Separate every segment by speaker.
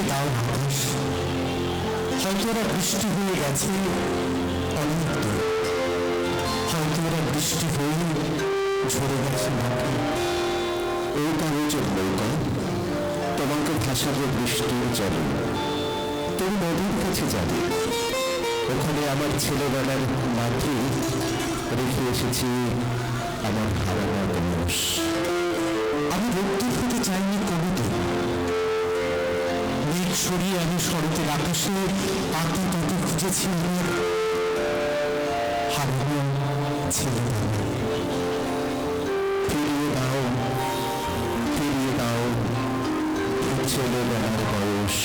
Speaker 1: দাও আকাশ, হয়তো ওরা বৃষ্টি হয়ে গেছে অনেক দূর, হয়তো ওরা বৃষ্টি হয়ে ঝরে গেছে মাটি।
Speaker 2: এই কাগজের নৌকা তোমাকে ভাসাবে বৃষ্টির জলে, তুমি নদীর কাছে যাবে, ওখানে আমার ছেলেবেলার মাটি রেখে এসেছি আমার হারানো বয়স।
Speaker 1: আমি রোদ্দুর হতে চাইনি কবিতা, মেঘ সরিয়ে আমি শরতের আকাশে পাতি পাতি খুঁজেছি আমার হারানো ছেলেবেলা।
Speaker 2: ফিরিয়ে দাও, ফিরিয়ে দাও ছেলেবেলার বয়স।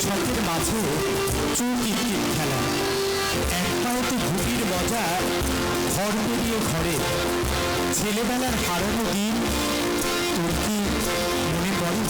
Speaker 1: ছকের মাঝে চৌকির খেলা, এক পায়েতে ঘুটির মজা, ঘর পেরিয়ে ঘরে, ছেলেবেলার হারানো দিন তোর কি মনে পড়ে?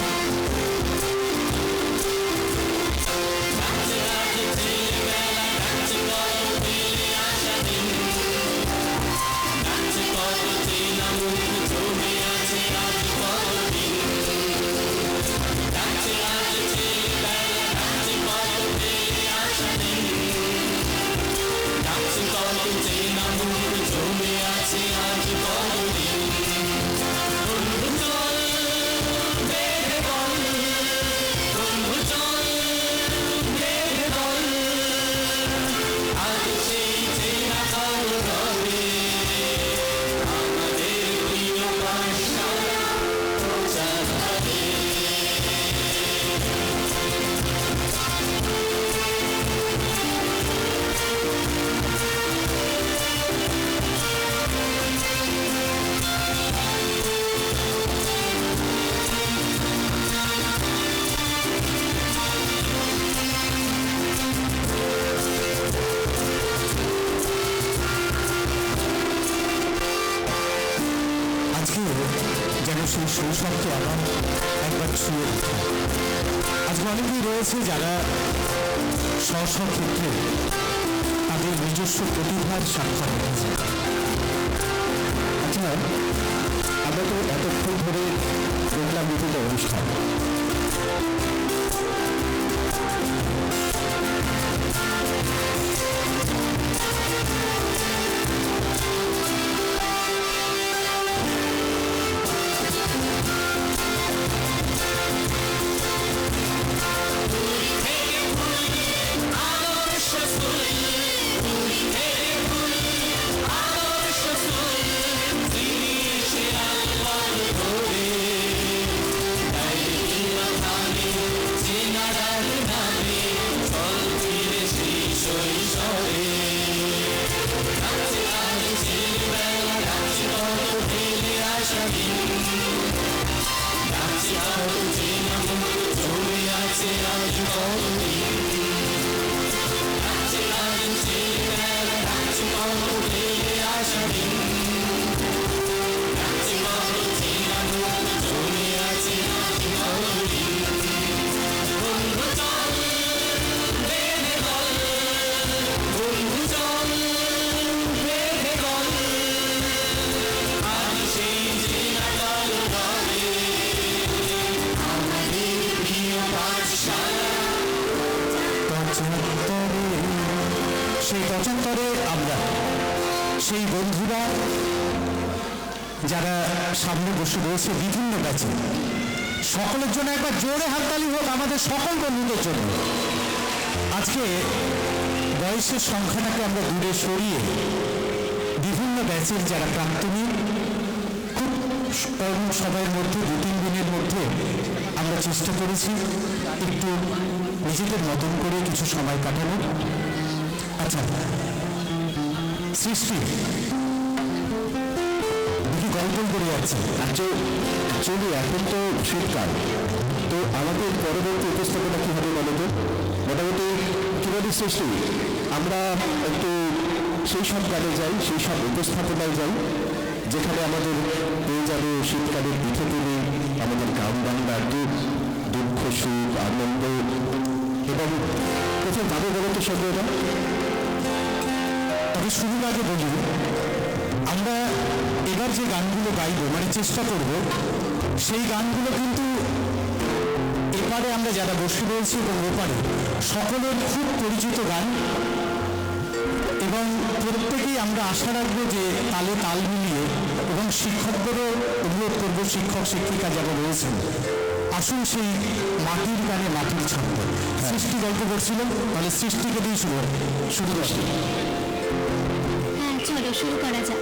Speaker 1: যেন সেই শৈশবকে আবার একবার ছুঁয়ে দেখা। আজকে অনেকেই রয়েছে যারা স্ব ক্ষেত্রে তাদের নিজস্ব প্রতিভার স্বাক্ষর রেখেছে।
Speaker 2: আচ্ছা, আমরা তো এতক্ষণ ধরে দেখলাম বিভিন্ন অনুষ্ঠান,
Speaker 1: পঁচাত্তরে, সেই 75-এ আমরা সেই বন্ধুরা যারা সামনে বসে রয়েছে বিভিন্ন ব্যাচে, সকলের জন্য একবার জোরে হাততালি হোক আমাদের সকল বন্ধুদের জন্য। আজকে বয়সের সংখ্যাটাকে আমরা দূরে সরিয়ে বিভিন্ন ব্যাচের যারা প্রাক্তনী, খুব কম সময়ের মধ্যে 2-3 দিনের মধ্যে আমরা চেষ্টা করেছি একটু নিজেদের মতন করে কিছু সময় কাটানোর। আচ্ছা সৃষ্টি দেখি গল্প করে যাচ্ছে।
Speaker 2: অ্যাকচুয়ালি এখন তো শীতকাল, তো আমাদের পরবর্তী উপস্থাপনা কী হবে বলো তো? মোটামুটি কী বলি সৃষ্টি, আমরা একটু সেই সব গানে যাই, সেই সব উপস্থাপনায় যাই যেখানে আমাদের পেয়ে যাবে শীতকালের পিঠে তুলে আমাদের গান বাংলার দুঃখ সুখ আনন্দ। এবং কোথায় যাবে বলো তো সঙ্গেরা?
Speaker 1: তবে শুরুর আগে বলি, আমরা এবার যে গানগুলো গাইব মানে চেষ্টা করব, সেই গানগুলো কিন্তু এপারে আমরা যারা বসে রয়েছি এবং ওপারে সকলের খুব পরিচিত গান, এবং প্রত্যেকেই আমরা আশা রাখবো যে তালে তাল মিলিয়ে, এবং শিক্ষকদেরও অনুরোধ করবো, শিক্ষক শিক্ষিকা যারা রয়েছেন, আসুন সেই মাটির গানে মাটির ছন্দ। সৃষ্টি গল্প করছিল, তাহলে সৃষ্টিকে দিয়ে শুরু করছি।
Speaker 3: হ্যাঁ চলো শুরু করা যাক।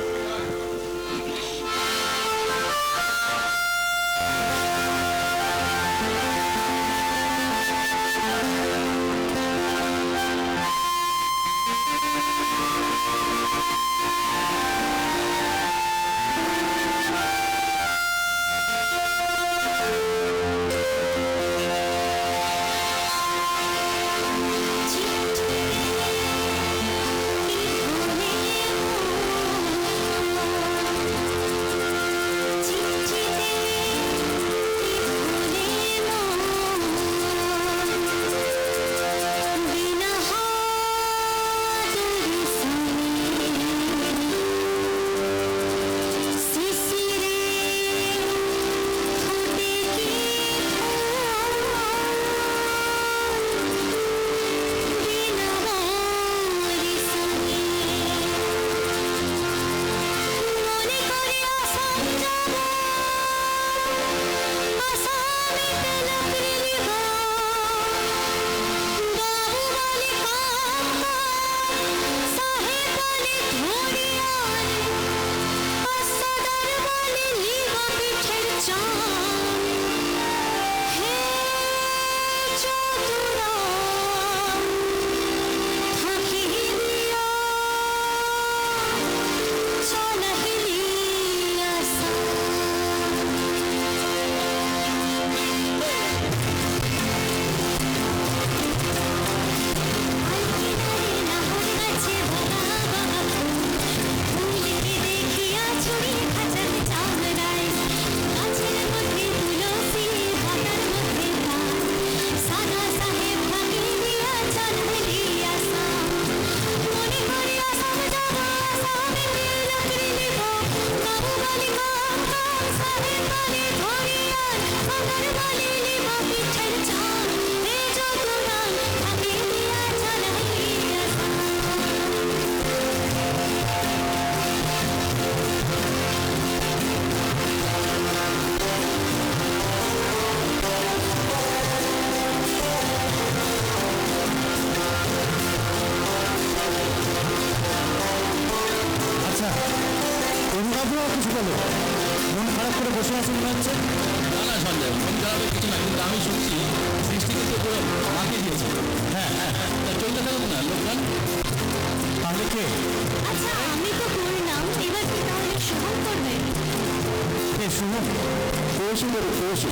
Speaker 1: কিছু বলো, মন খারাপ করে বসে আছে মনে হচ্ছে?
Speaker 4: না না সঞ্জয়, মন খারাপের কিছু না, কিন্তু আমি শুনছি সৃষ্টি কিন্তু পুরো মাকে দিয়েছে।
Speaker 1: হ্যাঁ হ্যাঁ,
Speaker 4: চলতে থাকুক না লোকগান।
Speaker 1: তাহলে কে?
Speaker 3: আচ্ছা আমি তো করলাম, এবার কি তাহলে শুভম করবে?
Speaker 1: কে শুনুন?
Speaker 2: পৌঁছে করো পৌঁছে।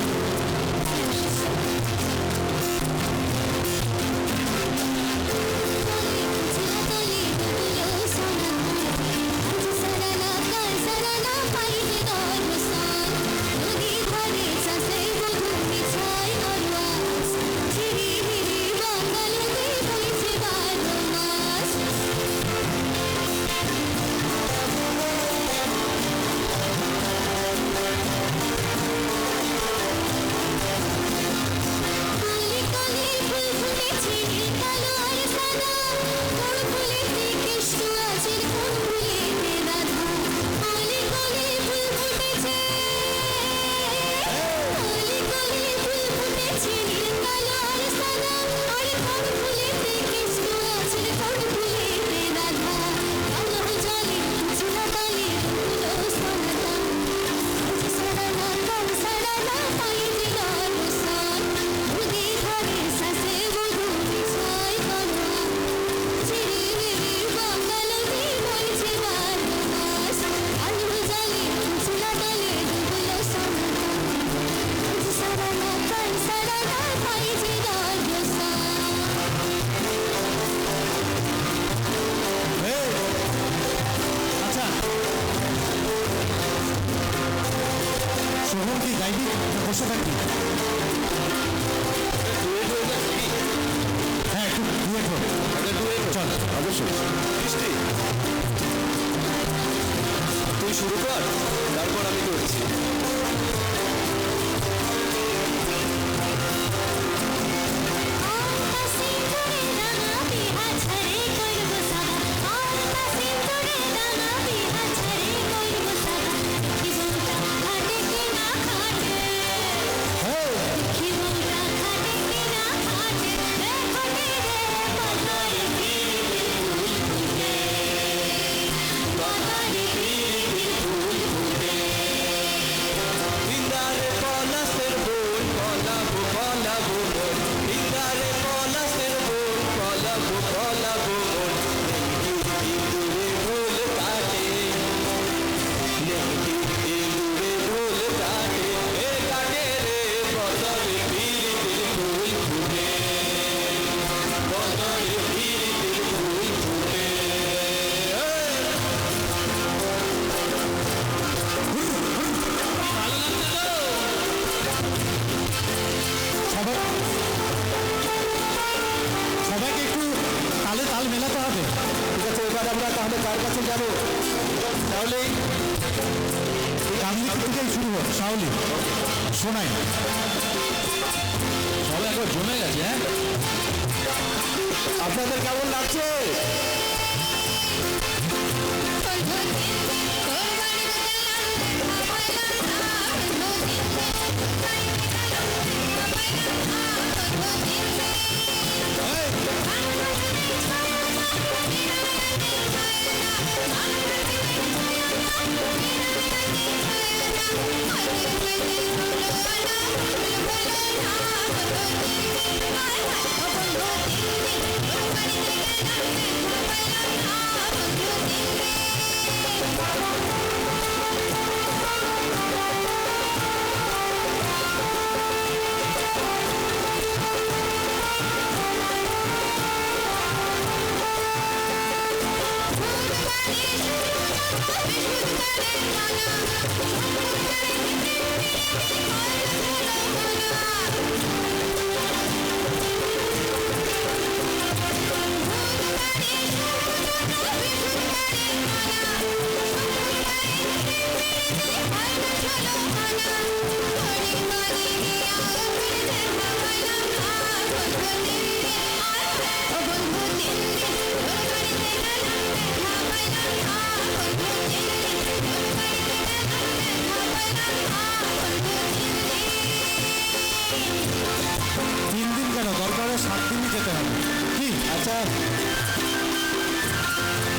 Speaker 1: যাইবি না বসে থাকবি? হ্যাঁ একটু ডুয়েট হোক। চল
Speaker 2: অবশ্যই।
Speaker 5: বৃষ্টি তুই শুরু কর, তারপর আমি করছি। বৃন্দারে পলাশের বোল পলাবো পলাবো মন, বৃন্দারে পলাশের বোল পলাবো পলাবো মন, ইঁদুরে ঢোল কাটে, ইঁদুরে ঢোল কাটে, এ কাটে রে বদলে পিরিতির ফুল ফুটে, বদলে পিরিতির ফুল ফুটে।
Speaker 1: সবাই সবাইকে একটু তালে তাল মেলাতে হবে।
Speaker 2: ঠিক আছে, এবার আমরা তাহলে কার কাছে যাবো? তাহলে
Speaker 1: ডান দিক থেকেই শুরু হোক। শাওলি, শোনাই
Speaker 4: সবাই একবার জমে গেছে। হ্যাঁ
Speaker 2: আপনাদের কেমন লাগছে?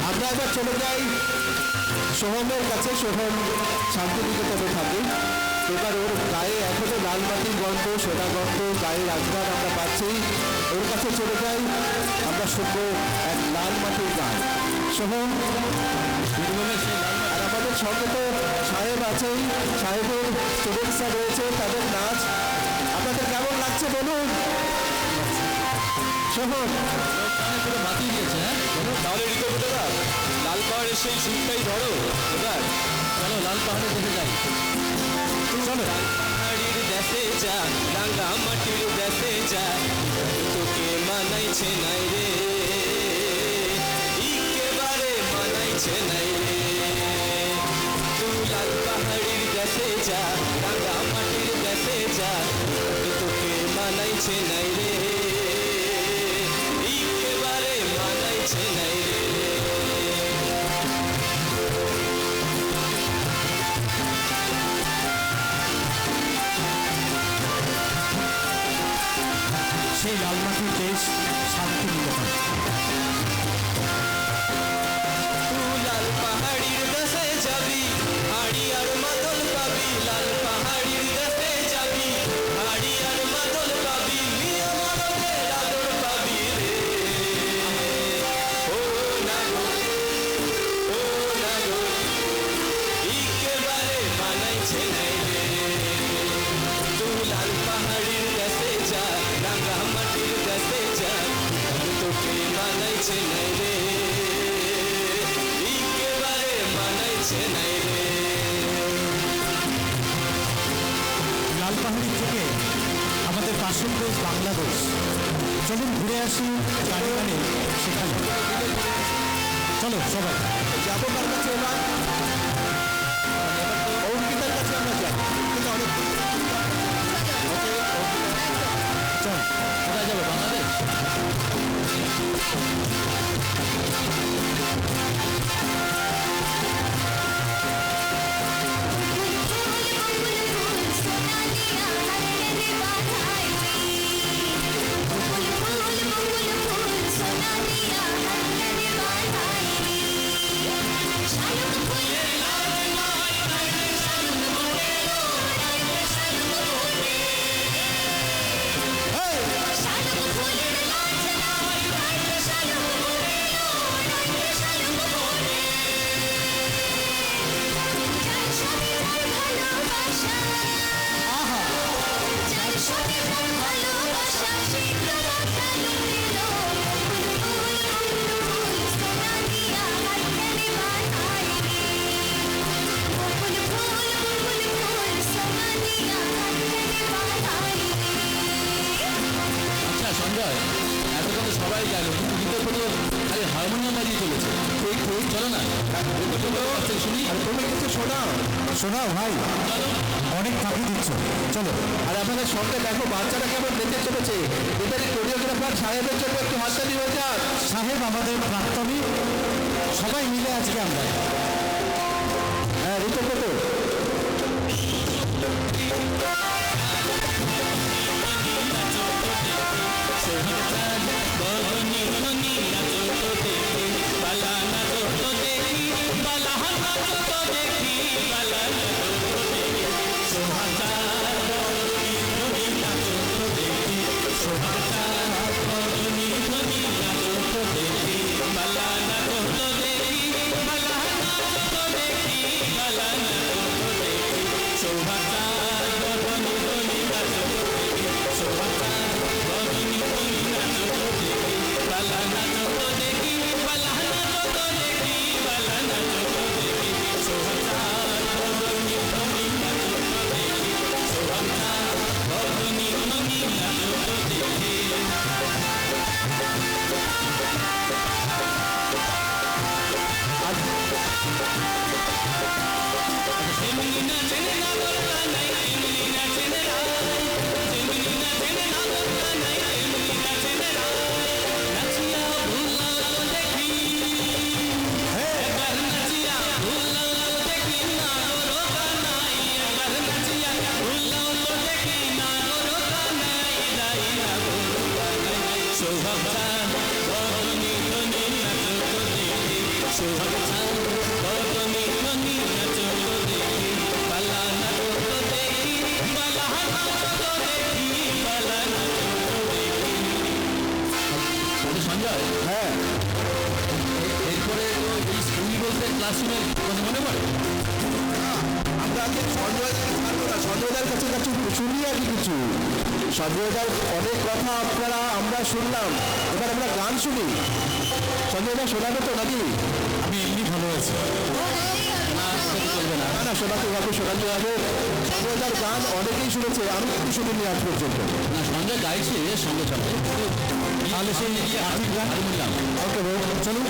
Speaker 2: আমরা এবার চলে যাই সোহমের কাছে। সোহম শান্তিনিকেতনে থাকে। এবার ওর গায়ে এখনো লাল মাটির গন্ধ, সোনা গন্ধ, গায়ে রাজগান আমরা পাচ্ছি। ওর কাছে চলে যাই, আমরা শুনবো এক লাল মাটির গান। সোহম, আর আমাদের সঙ্গে তো সাহেব আছেই, সাহেবের স্টুডেন্টসরা রয়েছে, তাদের নাচ আপনাদের কেমন লাগছে বলুন। সোহম
Speaker 4: পুরো মাতিয়ে দিয়েছে। হ্যাঁ
Speaker 5: তাহলে ঋতুপর্ণা লাল পাহাড়ের সেই সুরটাই ধরো এবার।
Speaker 4: চলো লাল পাহাড়ে দেখে যাই।
Speaker 5: চলো পাহাড়ির দেশে যা, রাঙ্গা মাটির দেশে যা, তোকে মানাইছে নাই রে, একেবারে মানাইছে নাই রে। তুই লাল পাহাড়ির দেশে যা, রাঙ্গা মাটির দেশে যা, তোকে মানাইছে নাই রে, একেবারে মানাইছে নাই রে।
Speaker 1: সেই লাল মাটির দেশ শান্তিনিকেতন।
Speaker 5: তুই লাল পাহাড়ির দেশে যাবি, হাড়ি আর মাদল পাবি, লাল পাহাড়ির দেশে যাবি, হাড়ি আর মাদল পাবি, মিয়া মাদলের আদর পাবি রে। ও নাগো, ও নাগো, একেবারে মানাইছে নাই রে। তুই লাল পাহাড়ির দেশে যা, রাঙ্গা মাটির দেশে যা, তোকে মানাইছে নাই রে, একেবারে মানাইছে নাই রে।
Speaker 1: লালপাহাড়ি থেকে আমাদের পাশের দেশ বাংলাদেশ। চলুন ঘুরে আসি গানে গানে সেখানে। চলো সবাই
Speaker 2: যাবো কার কাছে এবার? অঙ্কিতার কাছে আমরা যাই। কিন্তু অনেক
Speaker 1: চল।
Speaker 4: কোথায় যাবো? বাংলাদেশ? আচ্ছা সঞ্জয়, এতক্ষণ তো সবাই গেল, কিন্তু ভিতর কোনো খালি হারমোনিয়াম বাজিয়ে চলেছে। চলো না শুনি।
Speaker 2: আর তুমি কিছু শোনাও।
Speaker 1: শোনাও ভাই, অনেক ফাঁকি দিচ্ছ। চলো।
Speaker 2: আর আপনাদের সঙ্গে দেখো বাচ্চারা কেমন বেঁচে চলেছে। এদের কোরিওগ্রাফার সাহেবের জন্য একটু হাততালি হয়ে যাক।
Speaker 1: সাহেব আমাদের প্রাক্তনী, সবাই মিলে আজকে আমরা।
Speaker 2: হ্যাঁ ঋতু কত
Speaker 4: সঞ্জয়,
Speaker 2: হ্যাঁ
Speaker 4: এরপরে এই স্কুল বলতে ক্লাসরুমের কথা মনে পড়ে?
Speaker 2: আমরা আজকে সঞ্জয়দাকে ছাড়বো না। সঞ্জয়দার কাছে কাছে শুনি আর কি কিছু। সঞ্জয়দার অনেক কথা আমরা শুনলাম, এবার আমরা গান শুনি। সঞ্জয়দা শোনাবে তো নাকি?
Speaker 1: আমি এমনি ভালো আছি।
Speaker 4: না সেটা চলবে না।
Speaker 2: না না শোনাতে হবে, শোনাতে হবে। সঞ্জয়দার গান অনেকেই শুনেছে, আমি কিন্তু শুনিনি আজ পর্যন্ত।
Speaker 4: না সঞ্জয় গাইছে সঙ্গে সঙ্গে,
Speaker 1: তাহলে সেই আর্থিক গান
Speaker 4: হারমোনিয়াম।
Speaker 1: ওকে চলুন।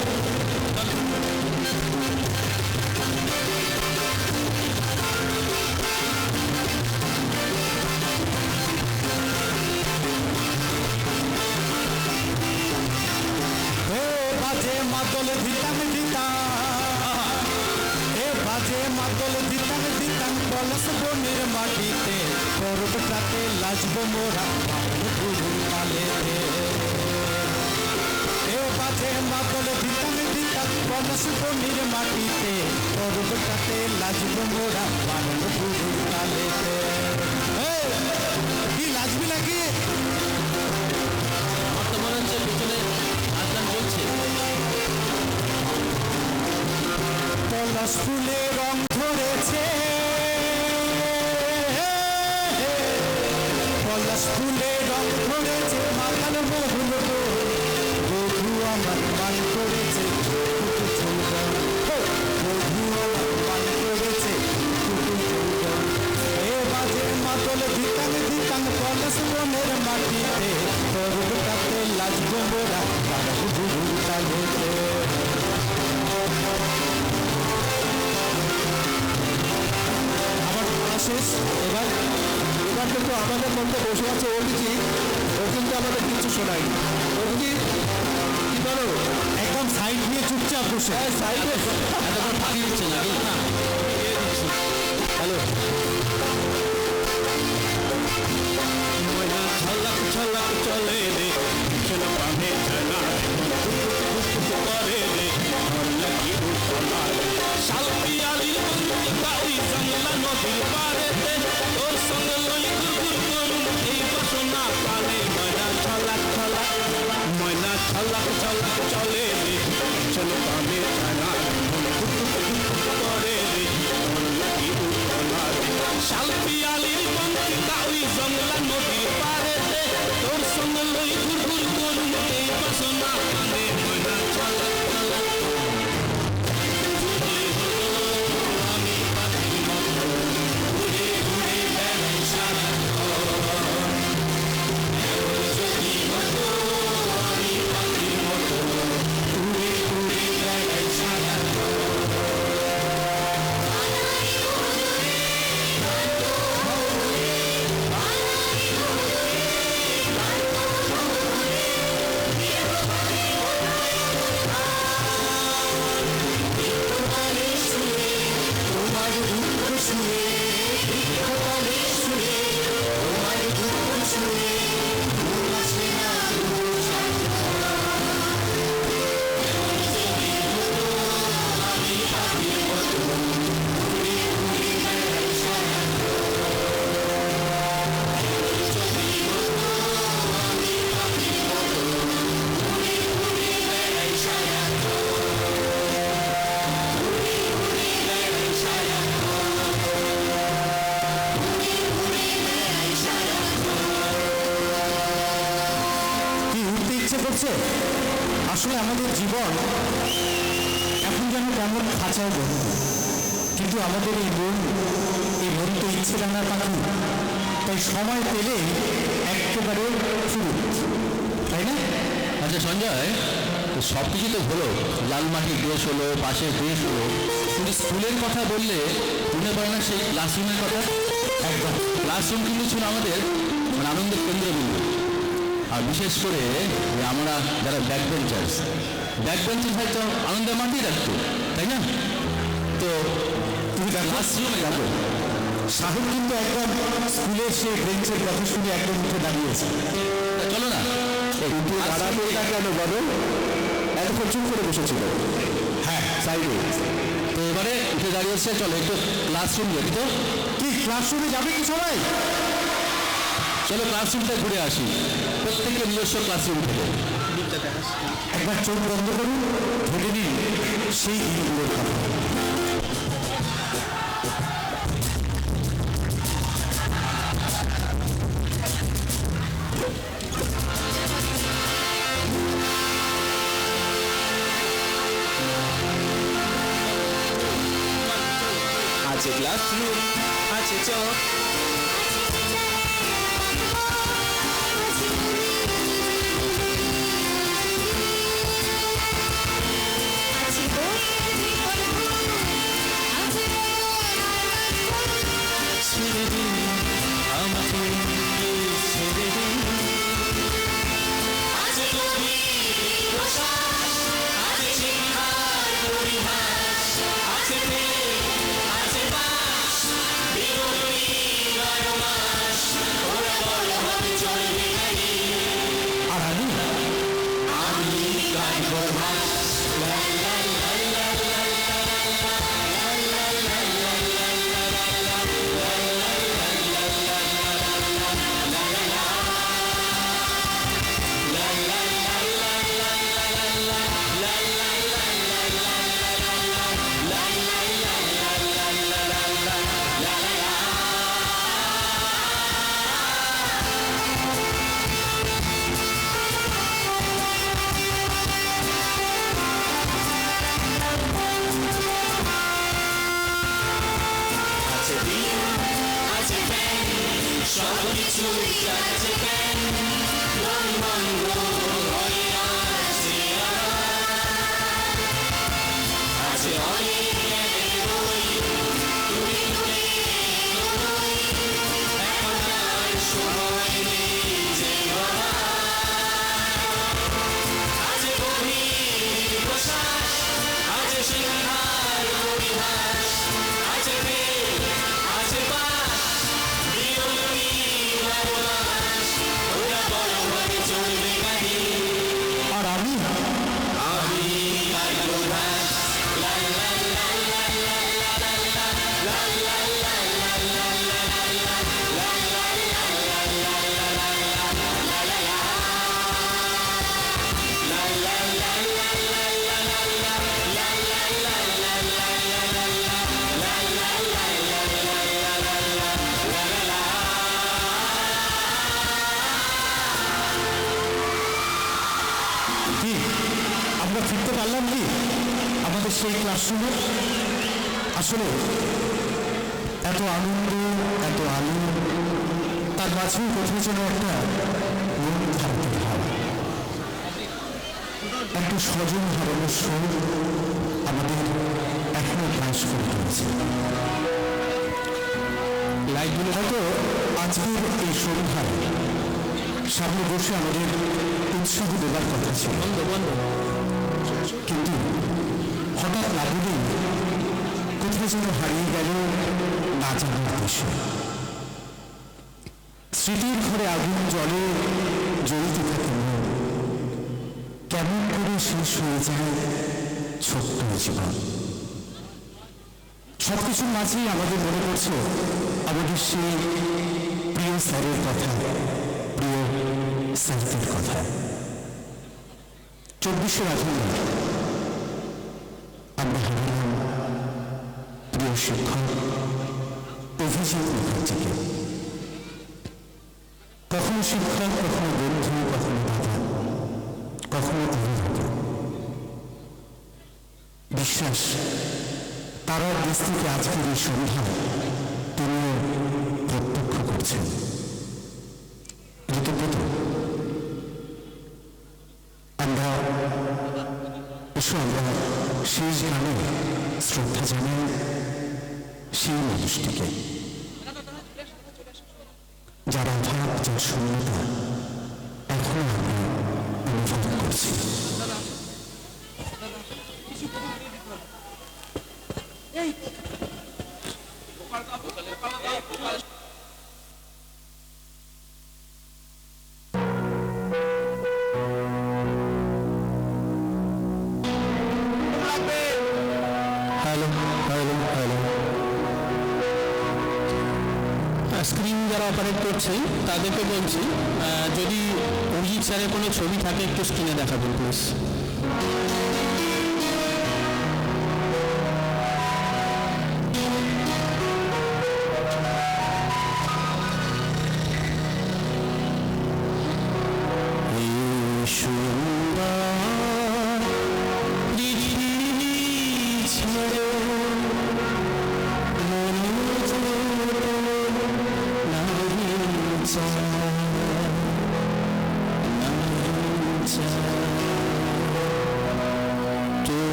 Speaker 1: বাজে মাদল দিতাম বাজে মাদল দিতাম পলাশ বনের মাটিতে, পর্বটাতে লাজব মোরা গুরু কালেতে। বাজে মাদল দিতাম পলাশ বনের মাটিতে, পর্বটাতে লাজব মোরা গুরু কালেতে। কি লাজবি নাকি?
Speaker 4: আমার তো মনে হচ্ছে পিছনে আজান চলছে।
Speaker 1: পলাশ ফুলে রং ধরেছে, পলাশ ফুলে রং ধরেছে, মাখানো মহুল বধু আমার মান করেছে, বধু আমার মান করেছে। এ বাজে মাদল দিতাম মানস মনের মাটিতে তোর কাতে লাগবে মোরা তার গুরু তালেতে। আমার পড়া শেষ। এবার
Speaker 2: কিন্তু আমাদের মধ্যে বসে আছে অভিজিৎ, ও কিন্তু আমাদের কিছু শোনায়নি। অভিজিৎ কি বলো?
Speaker 1: একদম সাইড নিয়ে চুপচাপ বসে।
Speaker 2: সাইডে
Speaker 4: এতক্ষণ ফাঁকি দিচ্ছে নাকি?
Speaker 2: হ্যালো,
Speaker 5: ময়না ঝলক ঝলক চলে রে চল পানে জানা করে রে লাগি উঠলা শাল পিয়ালির বন্ধু বাউই জঙ্গলা নদীর পারেতে তোর সঙ্গে লই ঘুরঘুর করুন এই বাসনা প্রাণে। ময়না ঝলক ঝলক চলে রে চল পানে জানা করে রে লাগি উঠলা শাল পিয়ালির বন্ধু বাউই জঙ্গলা নদীর পারেতে তোর সঙ্গে লই ঘুরঘুর করুন এই বাসনা প্রাণে। ময়না ঝলক ঝলক আমি পাখির মতো ঘুরে ঘুরে বেড়াই সারা যদি মতো আমি পাখির মতো ঘুরে ঘুরে বেড়াই সারা তোমার দুঃখ শুনে বিক্ষোভে শুনে তোমার দুঃখ শুনে ঘুম আসে না আমি পাখির মতো ঘুরে ঘুরে বেড়াই সারা যদি মতো আমি পাখির মতো ঘুরে ঘুরে বেড়াই সারা
Speaker 1: কি উঠতে ইচ্ছে করছে? আসলে আমাদের জীবন এখন যেন কেমন খাঁচায় বন্ধ, কিন্তু আমাদের এই মন তো ইচ্ছে জানার পাখি, তাই সময় পেলে একেবারে শুরু, তাই না?
Speaker 4: আচ্ছা সঞ্জয়, সব কিছু তো হলো, লাল মাটির ড্রেস হলো, পাশের ড্রেস হলো, কিন্তু স্কুলের কথা বললে মনে পড়ে না সেই ক্লাসরুমের কথা? একদম, ক্লাসরুম কিন্তু ছিল আমাদের মানে আনন্দের কেন্দ্রবিন্দু। আর বিশেষ করে আমরা যারা ব্যাক বেঞ্চার্স হয়তো আনন্দের মাঠেই রাখতো, তাই না? তো
Speaker 1: তুমি
Speaker 4: ক্লাসরুমে যাবো,
Speaker 1: সাহেব কিন্তু একদম স্কুলের সেই বেঞ্চের কথা শুনে একদম উঠে দাঁড়িয়েছে।
Speaker 4: চলো না
Speaker 2: কিন্তু দাঁড়াবে না কেন বলো? এতক্ষণ চুপ করে বসেছিল।
Speaker 1: হ্যাঁ,
Speaker 2: সাইডে
Speaker 4: তো এবারে উঠে দাঁড়িয়েছে, চলো একটু ক্লাসরুম দেখি তো।
Speaker 1: কি ক্লাসরুমে যাবে কি সবাই?
Speaker 4: চলো ক্লাসরুমটা ঘুরে আসি, প্রত্যেকে নিজস্ব ক্লাসরুম থেকে।
Speaker 1: একবার চোখ বন্ধ করুন, ভেবে নিন সেই দিনগুলোর কথা।
Speaker 5: আছে ক্লাসরুম আছে চক ছেড়ে দিন আমাকে ছেড়ে দিন আছে গভীর প্রশ্বাস আছে শিক্ষার পরিহাস আছে প্রেম আছে বাস বিরোধী
Speaker 1: আমরা ফিরতে পারলাম কি আমাদের সেই ক্লাসরুমে? আসলে এত আনন্দ, এত আলো, তার মাঝেও কোথাও যেন একটা মন ধারণের ভাব, একটা স্বজন হারানোর সুর আমাদের এখনো গ্রাস করে রয়েছে। লাইটগুলো হয়তো আজকের এই সন্ধ্যায় সামনে বসে আমাদের উৎসাহ দেবার কথা ছিল, কিন্তু হঠাৎ না বলেই কোথায় যেন হারিয়ে গেল না জানার দেশে। স্মৃতির ঘরে আগুন জলে জ্বলতে থাকে মন, কেমন করে শেষ হয়ে যায় ছোট্ট জীবন। সবকিছুর মাঝেই আমাদের মনে পড়ছে আমাদের সেই প্রিয় স্যারের কথা, প্রিয় স্যারদের কথা। 24শে নভেম্বর আমরা হারালাম প্রিয় শিক্ষক অভিজিৎ মুখার্জিকে। কখনো শিক্ষক, কখনো বন্ধু, কখনো দাদা, কখনো অভিভাবক। বিশ্বাস তারার দেশ থেকে আজকের এই সন্ধ্যা তিনিও প্রত্যক্ষ করছেন। ঋতুব্রত, আমরা শেষ গানে শ্রদ্ধা জানাই সেই মানুষটিকে, যার অভাব, যার শূন্যতা এখনো আমরা অনুভব করছি।
Speaker 4: স্ক্রিন যারা অপারেট করছে তাদেরকে বলছি, যদি অরিজিৎ স্যারের কোনো ছবি থাকে একটু স্ক্রিনে দেখাবেন প্লিজ।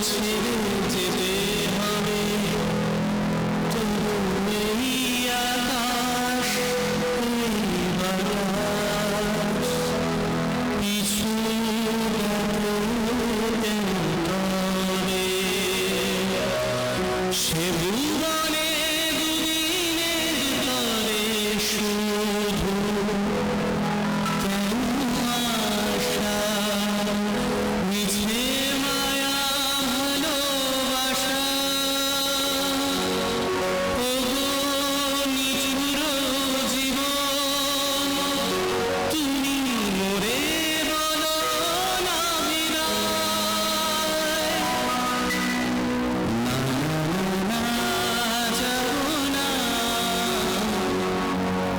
Speaker 5: ছেড়ে যেতে হবে, তবু এই আকাশ এই বাতাস পিছু গেল তরে। সে ভুবনে দুদিনের তরে শুধু কেন আশা, মিছে মায়া ভালোবাসা, ওগো নিঠুর জীবন তুমি মোরে বলো না বিদায়। না যাব না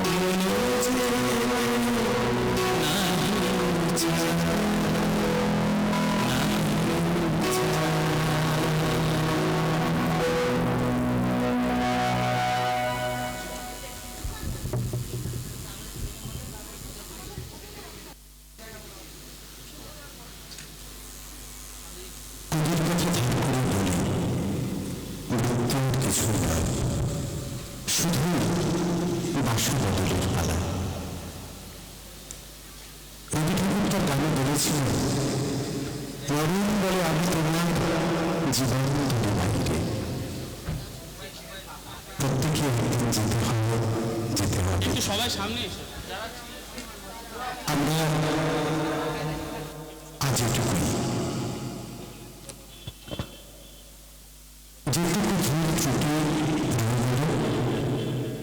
Speaker 5: মনে যে
Speaker 1: তোদের কথা ধার করে বলি, বুদ্ধ কিছু নয়, শুধু বাসা বদলের পালা। রবি ঠাকুর তার গানে বলেছিলেন, মরণ বলে আমি তোমার জীবন ধরে বাহিরে। প্রত্যেকে একদিন যেতে হবে, যেতে হবে।
Speaker 5: সবাই সামনে এসে
Speaker 1: আমরা আজ এটুকুই, যেটুকু ভুল ত্রুটি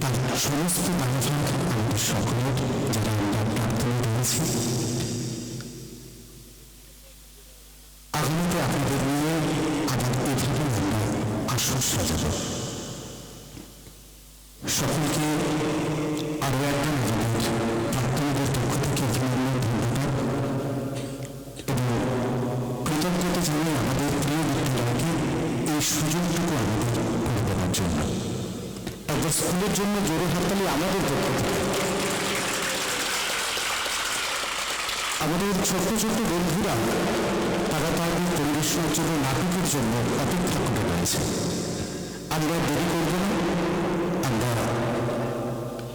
Speaker 1: তার সমস্ত দায়ভার আমাদের সকলের, যারা আমরা প্রার্থনা রয়েছি। আগামীতে আপনাদের নিয়ে আবার এভাবে আমরা আসর সাজাব। সকলকে আরো একবার আমাদের প্রার্থনাদের পক্ষ থেকে অভিনন্দন, ধন্যবাদ এবং কৃতজ্ঞতা জানাই আমাদের প্রিয় বিদ্যালয়কে এই সুযোগটুকু আমাদের করে দেওয়ার জন্য। একবার স্কুলের জন্য জোরে হাততালি আমাদের পক্ষ থেকে। আমাদের ছোট্ট ছোট্ট বন্ধুরা তারা তাদের পরিবেশনার জন্য নাটকের জন্য অপেক্ষা করে রয়েছে। আমরা দেরি করব না, আমরা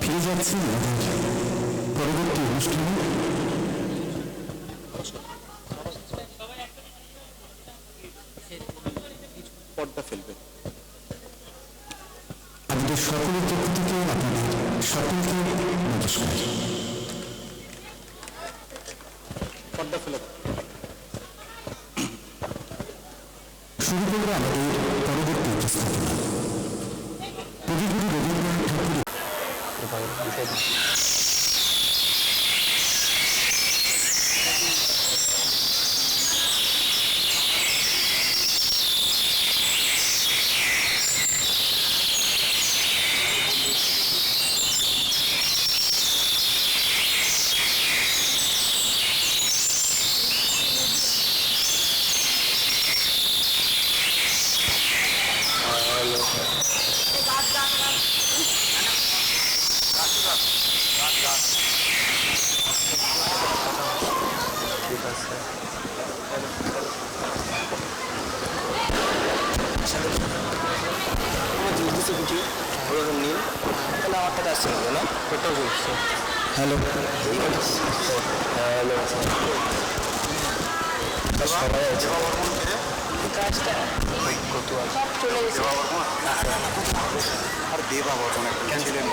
Speaker 1: ফিরে যাচ্ছি আমাদের পরবর্তী অনুষ্ঠানে।
Speaker 2: পর্দা ফেলবে।
Speaker 1: আমাদের সকলের পক্ষ থেকে আপনাদের সকলকে নমস্কার।
Speaker 2: পর্দা ফেলে
Speaker 1: শুরু করবো আমাদের পরবর্তী উপস্থাপনা। কবিগুরু রবীন্দ্রনাথ ঠাকুরের
Speaker 2: হ্যালো, সবাই আছে। আর দেবা বর্তমান একটা ছিলেন।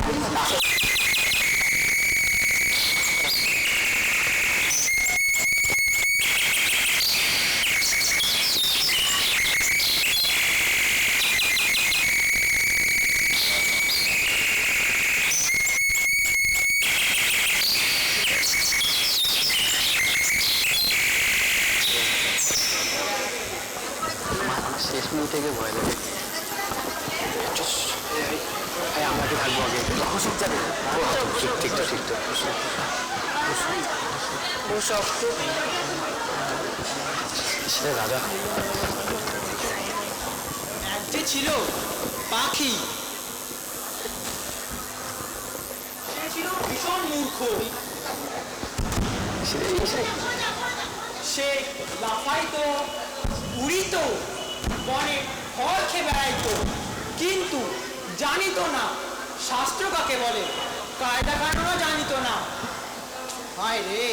Speaker 2: শেষ মিনিটে গিয়ে ভয় লাগে। আমাকে থাকবো আগে, ঠিক তো ঠিক তো। সে রাজা
Speaker 5: যে ছিল পাখি, সে ছিল ভীষণ মূর্খ। সে লাফাইতো, উড়িত, বনে ফল খেয়ে বেড়াইতো, কিন্তু জানিত না শাস্ত্র কাকে বলে, কায়দা কানুনও জানিত না। হায় রে,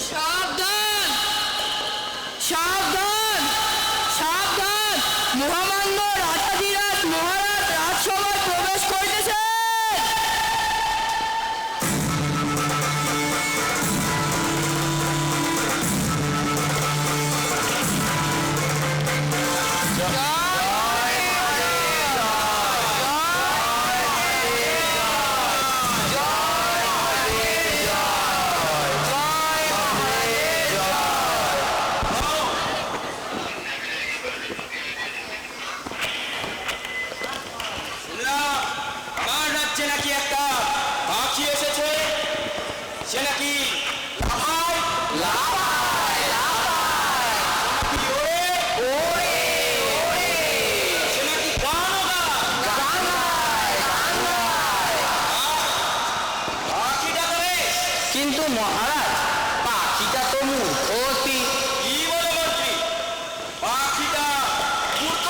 Speaker 6: সাবধান সাবধান সাবধান, মহামান্য রাজাধিরাজ মহারাজ রাজসভায় প্রবেশ করিতেছে।
Speaker 5: আমার রাজ্যে নাকি একটা পাখি এসেছে, সে নাকি নাকি ওড়ে, সে নাকি গানও গায়। পাখিটা করে,
Speaker 6: কিন্তু মহারাজ, পাখিটা তো মূর্তি।
Speaker 5: কি বলে মন্ত্রী? পাখিটা মূর্খ,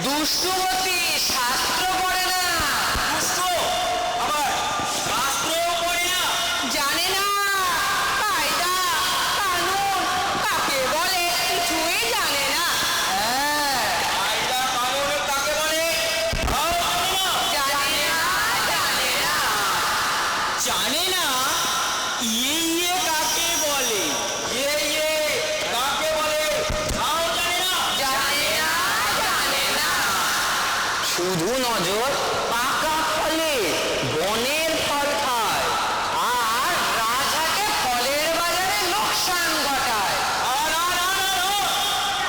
Speaker 6: দুষ্টুমতি, শাস্ত্র পড়ে না,
Speaker 5: দুষ্ট, আবার শাস্ত্রও পড়ে না।
Speaker 6: জানে না কায়দা কানুন কাকে বলে, কিছুই জানে না।
Speaker 5: কায়দা কানুন কাকে বলে তাও জানে না।
Speaker 6: জানে না
Speaker 5: জানে না ইয়ে কাকে বলে, ইয়ে কাকে বলে তাও জানে না।
Speaker 6: জানে না শুধু নজর পাকা ফলে বনের ফল খায়, আর রাজাকে ফলের বাজারে লোকসান ঘটায়।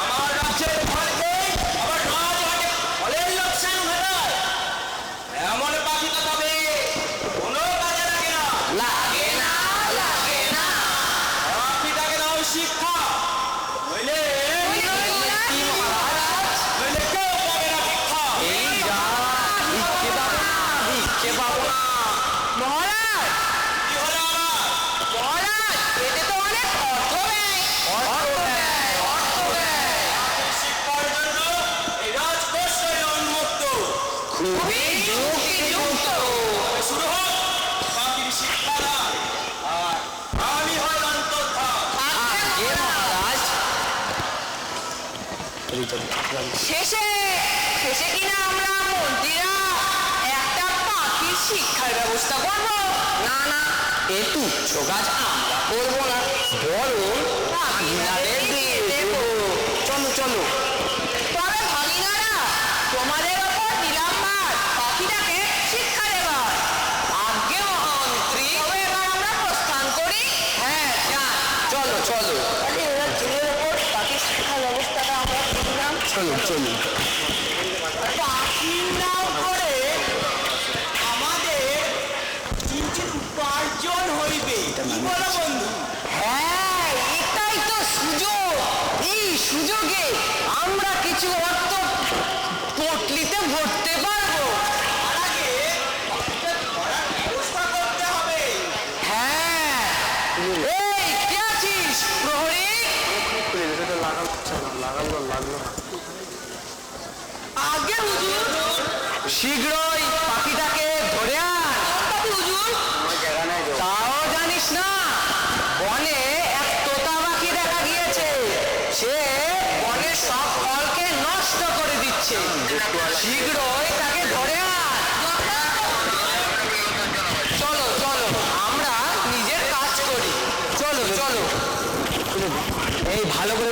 Speaker 5: আমার রাজ্যের ফলকে আবার রাজহাটে ফলের লোকসান ঘটায়, এমন পাখি তো তবে কোনো কাজে লাগে না।
Speaker 6: লাগে না
Speaker 5: পাখিটাকে দাও শিক্ষা, নইলে
Speaker 6: কি মহারাজ,
Speaker 5: নইলে কেউ পাবে না ভিক্ষা।
Speaker 6: এই যা ভিক্ষে পাবো না, ভিক্ষে পাবো না। মহারাজ
Speaker 5: কি হলো আবার?
Speaker 6: মহারাজ, এতে তো অনেক অর্থ ব্যয়।
Speaker 5: শিক্ষার জন্য এই রাজকোষ উন্মুক্ত।
Speaker 6: খুবই যুক্তিযুক্ত।
Speaker 5: শুরু হোক পাখির শিক্ষাদান, আর আমি হয় অন্তর্ধান।
Speaker 6: আগে মহারাজ, শেষে শেষে কিনা আমরা মন্ত্রীরা একটা পাখির শিক্ষার ব্যবস্থা করব। না না, এ তুচ্ছ কাজ আমরা করবো না, বরং ভাগিনাদের দিয়ে দেব। চলো চলো। তবে ভাগিনারা, তোমাদের ওপর দিলাম ভার, পাখিটাকে শিক্ষা দেবার। আজ্ঞে মহামন্ত্রী, তবে এবার আমরা প্রস্থান করি। হ্যাঁ যান, চলো চলো। ছেলের ওপর পাখির শিক্ষার ব্যবস্থাটা আমরা দিলাম। চলো চলো।
Speaker 5: পাখির নাম করে আমাদের কিঞ্চিৎ উপার্জন হইবে, কি বলো বন্ধু?
Speaker 6: হ্যাঁ, এটাই তো সুযোগ। এই সুযোগে আমরা কিছু অর্থ পটলিতে ভরতে পারবো।
Speaker 5: তার আগে পাখিটা ধরার ব্যবস্থা করতে হবে।
Speaker 6: হ্যাঁ, এই কে আছিস প্রহরী? আগে হুজুর, শীঘ্রই পাখিটাকে ধরে আন। হুজুর, তাও জানিস না, বনে এক তোতা পাখি দেখা গিয়েছে, সে বনের সব ফলকে নষ্ট করে দিচ্ছে। শীঘ্রই তাকে ধরে আন। চলো চলো, আমরা নিজের কাজ করি। চলো চলো। এই ভালো করে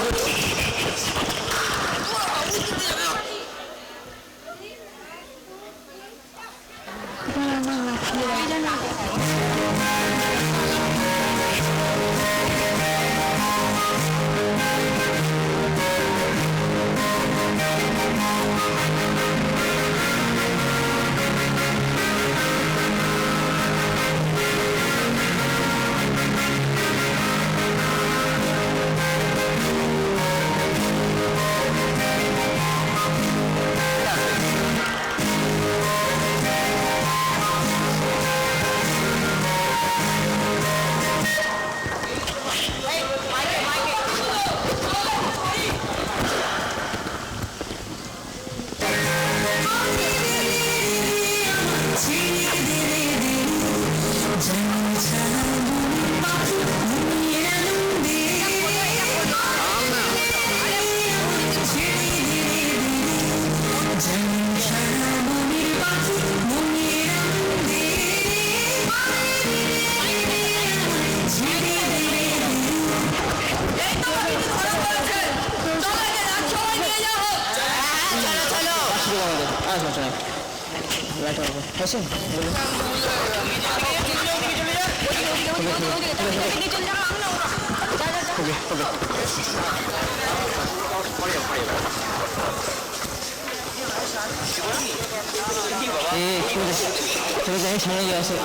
Speaker 6: চলে যাই সামনে গিয়ে আসে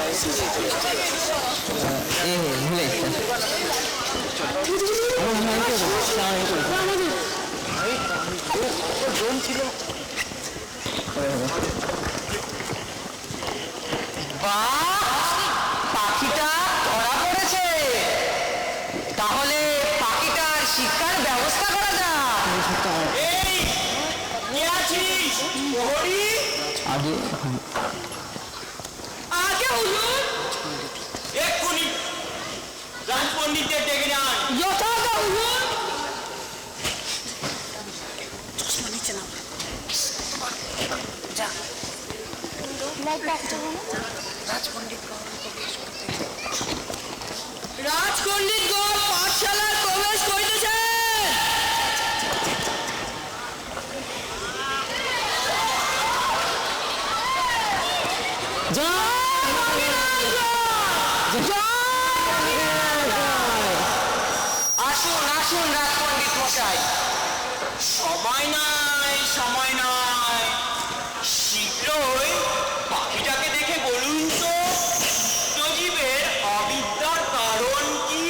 Speaker 6: ভুলে
Speaker 7: পাখিটা ধরা পড়েছে, তাহলে পাখিটার শিক্ষার ব্যবস্থা করা যাক।
Speaker 5: এই নিয়ে আছিস প্রহরী?
Speaker 6: আগে
Speaker 5: আগে হুজুর এক্ষুনি রাজপণ্ডিতদের ডেকে আন।
Speaker 7: যথাযথ হুজুর। রাজপণ্ডিতগণ পাঠশালায় প্রবেশ করিতেছেন। আসুন আসুন রাজপণ্ডিত মশাই।
Speaker 5: সময় নাই, সময় নাই, শীঘ্রই পাখিটাকে দেখে বলুন তো সজীবের অবিদ্যার কারণ কি?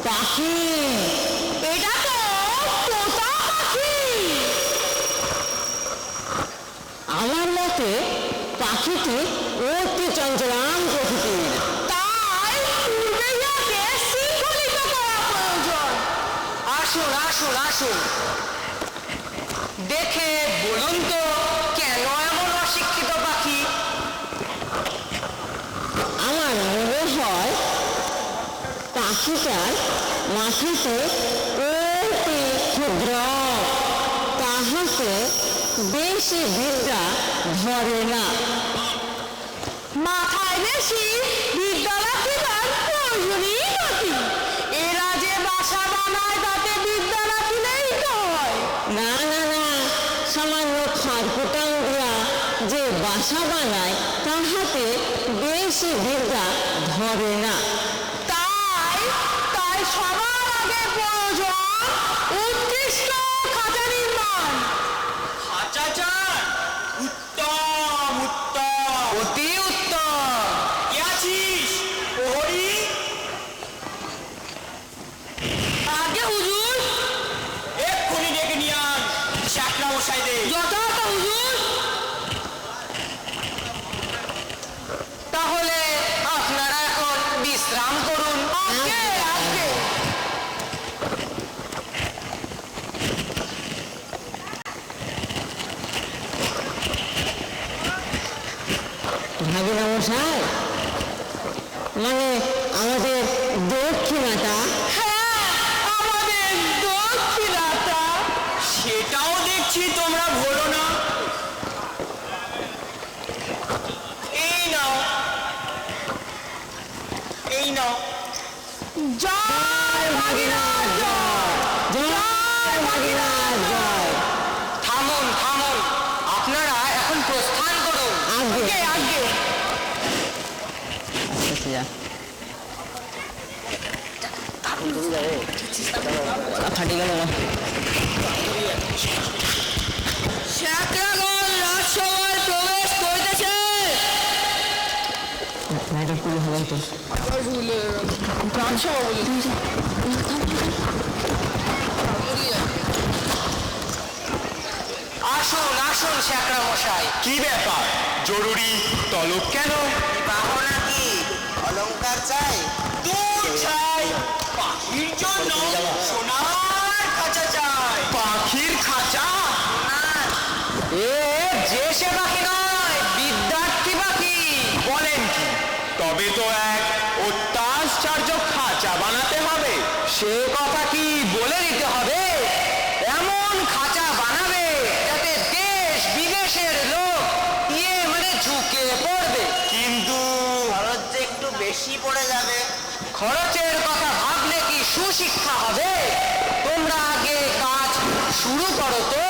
Speaker 7: পাখি, এটা তো তোতা পাখি। আমার মতে পাখিটি অতি চঞ্চলাম প্রকৃতির, তাই পূর্বে ইয়াকে শৃঙ্খলিত করা প্রয়োজন। আসুন আসুন আসুন, দেখে বলুন তো কেন এমন অশিক্ষিত পাখি? আমার মনে হয় পাখিটার মাথাতে অতি ক্ষুদ্র, তাহাতে বেশি বিদ্যা ধরে না। মাথায় বেশি বিদ্যা রাখিবার প্রয়োজনই নাকি? এরা যে বাসা বানায় তাতে বিদ্যা রাখিলেই তো হয়। না না না, সামান্য খড়কুটাঙ্গরা যে বাসা বানায় তাহাতে বেশি বিদ্যা ধরে না। তাই তাই সবার আগে প্রয়োজন উৎকৃষ্ট খাঁচা নির্মাণ।
Speaker 5: খাঁচা চান? উত্তম উত্তম।
Speaker 7: অতি উত্তম।
Speaker 5: কে আছিস প্রহরী?
Speaker 7: আগে হুজুর।
Speaker 5: এক্ষুনি ডেকে নিয়ে আন শাকরা মশাইদের।
Speaker 7: যথাযথ হুজুর। তাহলে আপনারা এখন বিশ্রাম করুন। আগে আগে। ভাবিনা মশাই, মানে আমাদের দক্ষিণাটা। হ্যাঁ, আমাদের দক্ষিণাটা।
Speaker 5: সেটাও দেখছি তোমরা ভোলো না। এই নাও, এই নাও।
Speaker 7: জয় ভাগীরথ জয়, জয় ভাগীরথ জয়। থামুন থামুন, আপনারা এখন প্রস্থান করুন। আগে আগে। ফাটি গেল না। শাকরাগণ রাজসভায় প্রবেশ করিতেছে। আসুন আসুন শাকরা মশাই।
Speaker 5: কি ব্যাপার? জরুরি তলব কেন?
Speaker 7: বাহু নাকি অলংকার চাই?
Speaker 5: দুধ চাই, পাখির জন্য সোনার খাঁচা চাই। পাখির খাঁচা?
Speaker 7: এ যে সে পাখি নয়, বিদ্যার্থী পাখি।
Speaker 5: বলেন কি? তবে তো এক অত্যাশ্চর্য খাঁচা বানাতে হবে।
Speaker 7: সে কথা কি বলে দিতে হবে? এমন খাঁচা বানাবে যাতে দেশ বিদেশের লোক মানে ঝুঁকে পড়বে।
Speaker 5: কিন্তু
Speaker 7: খরচ একটু বেশি পড়ে যাবে। খরচের কথা ভাবলে কি সুশিক্ষা হবে। তোমরা আগে কাজ শুরু করো তো।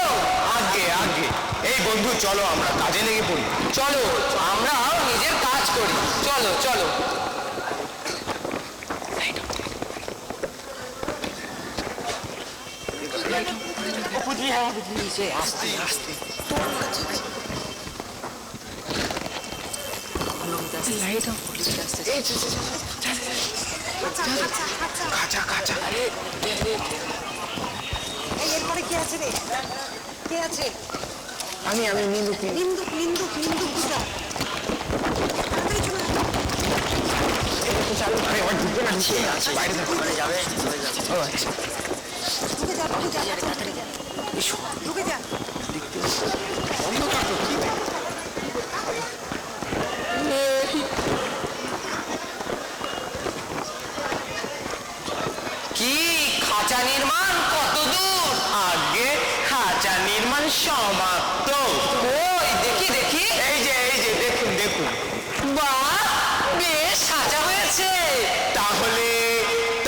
Speaker 5: আগে আগে এই বন্ধু চলো আমরা কাজে লেগে পড়ি।
Speaker 7: চলো আমরাও নিজের কাজ করি। চলো চলো। আস্তে আস্তে
Speaker 5: কাঁচা কাঁচা
Speaker 8: এরপরে কে আছে রে? কে আছে?
Speaker 7: আমি নিন্দুক
Speaker 8: নিন্দুক নিন্দুক নিন্দুক কোথায়? তাড়াতাড়ি চলে আয়।
Speaker 5: আরে ওই ঢুকবে না বাইরে থাকো যাবে ও আচ্ছা
Speaker 8: ঢুকে যা ঢুকে যা তাড়াতাড়ি যা। ঢুকে যা।
Speaker 5: অন্ধকার তো কি
Speaker 7: কি খাঁচা নির্মাণ কত দূর? আগে খাঁচা নির্মাণ সমাপ্ত। ওই দেখি দেখি।
Speaker 5: এই যে দেখুন দেখুন
Speaker 7: বাহ, বেশ সাজা হয়েছে।
Speaker 5: তাহলে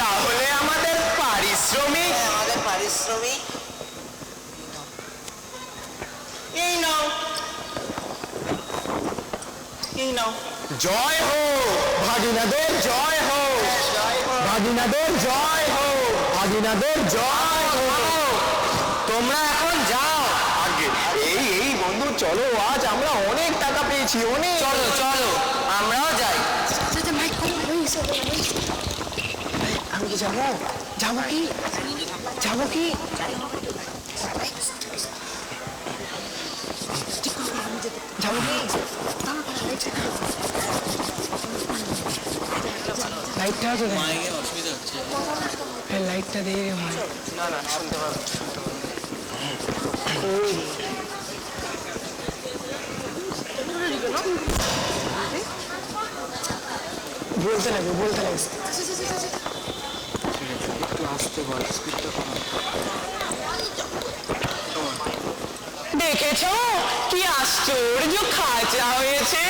Speaker 5: তাহলে আমাদের পারিশ্রমিক
Speaker 8: আমাদের পারিশ্রমিক
Speaker 7: এই নাও এই নাও।
Speaker 5: জয় হো ভাগিনাদের জয় হো ভাগিনাদের জয় হো ভাগিনাদের জয় হো।
Speaker 7: তোমরা এখন যাও।
Speaker 5: আগে এই বন্ধু চলো আজ আমরা অনেক টাকা পেয়েছি অনেক।
Speaker 7: চলো চলো আমরাও যাই।
Speaker 5: আমি কি যাবো যাবো কি যাবো কি যাবো কি লাইটটা আছে লাইটটা দিয়ে ভাই
Speaker 7: না না শুনতে পাবো।
Speaker 5: বলতে লাগবে
Speaker 7: দেখেছো কি আশ্চর্য খাঁচা হয়েছে।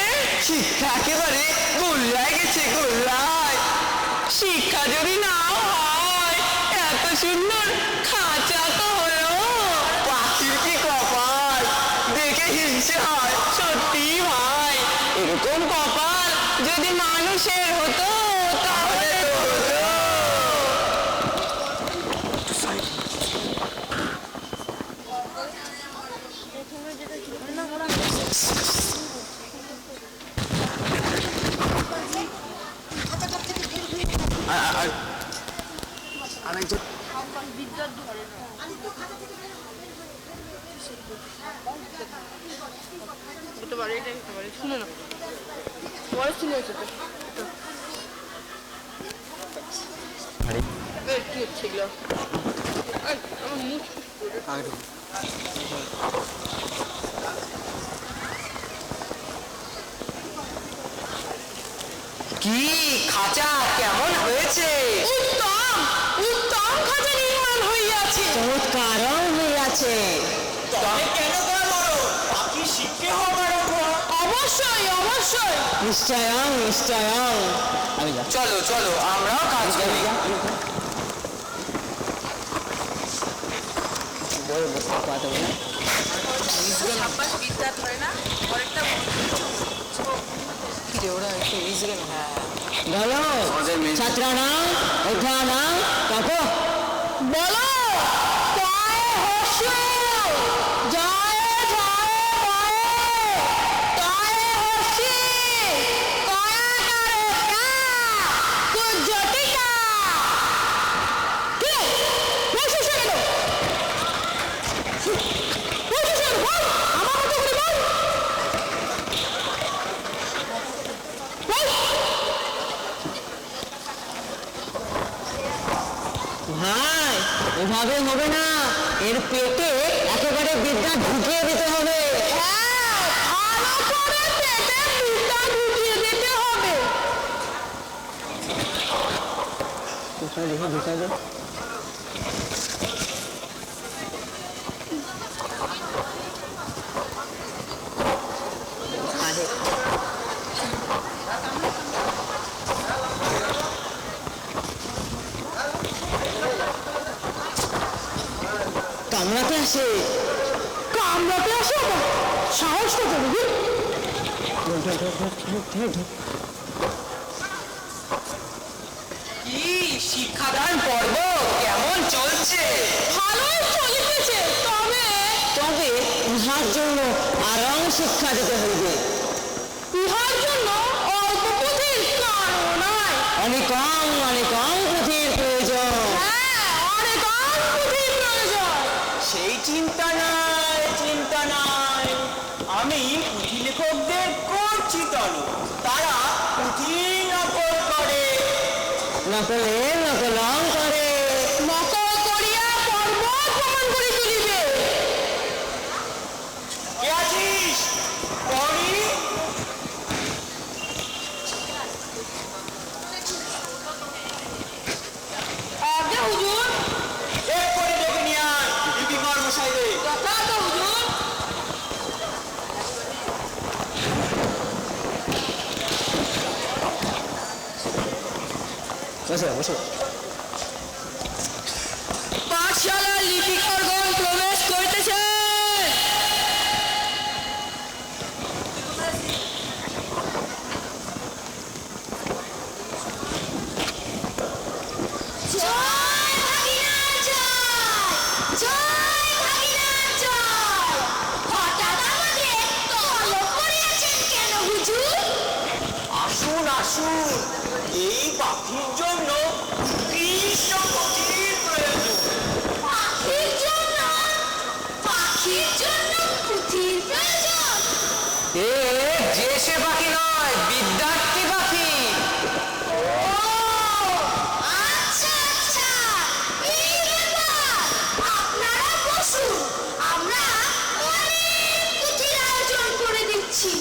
Speaker 7: শিক্ষা একেবারে গোল্লায় গেছে গোল্লায়। শিক্ষা যদি না হয় এত সুন্দর খাঁচা তো হলো। পাখির কি কপাল, দেখে হিংসে হয় সত্যি ভাই। এরকম কপাল যদি মানুষের হতো তাহলে তো হতো। কি খাঁচা কেমন হয়েছে? উত্তম উত্তম খাঁচা নির্মাণ হইয়াছে। চমৎকারও হইয়াছে। তবে কেন বলো পাখি শিখতে হবে? অবশ্যই অবশ্যই নিশ্চয়ং নিশ্চয়ং। চলো চলো আমরাও কাজ করি। বলো ছাত্রানা ওঠানা কাকো বলো। জয় হর্ষু জয় জয় জয় জয় হর্ষি কয়াকারকা কুজ্জটিকা। কে বসে শুনে দাও বসে শুনে বল আমার মতো করে বল ভাই। এভাবে হবে না, এর পেটে একেবারে বিদ্যা ঢুকিয়ে দিতে হবে। ভালো করে পেটে বিদ্যা ঢুকিয়ে দিতে হবে। কোথায় দেখে ঢুকাই দাও। কামড়াতে আসে। কামড়াতে আসে? সাহস কত দেখি। কি শিক্ষাদান পর্ব কেমন চলছে? ভালোই চলিতেছে, তবে তবে ইহার জন্য আরাম শিক্ষা দিতে হইবে। ইহার জন্য অল্প পুঁথির কারণ নাই, অনেক কম পুঁথির প্রয়োজন। হ্যাঁ, অনেক কম পুঁথির প্রয়োজন। সেই চিন্তা নাই, আমি পুঁথি লেখকদের করছি তলব। তারা পুঁথি নকল করে, নকলং করে, নকল করিয়া পর্বত প্রমাণ করে তুলিবে। কে আছিস? পড়ি। আগে হুজুর, এক্ষুনি ডেকে নিয়ে আয় লিপিকর মশাইরে। যথার্থ হুজুর। বসো। পাঠশালা লিপিকরগণ প্রবেশ করিতেছে। আসুন, এই পাখির জন্য কৃষ্ণ পুঁথির প্রয়োজন। পাখির জন্য পুঁথির প্রয়োজন? এ যে সে পাখি নয়, বিদ্যার্থী পাখি।
Speaker 3: আচ্ছা, এই ব্যাপার। আপনারা বসুন, আমরা অনেক পুঁথির আয়োজন করে দিচ্ছি।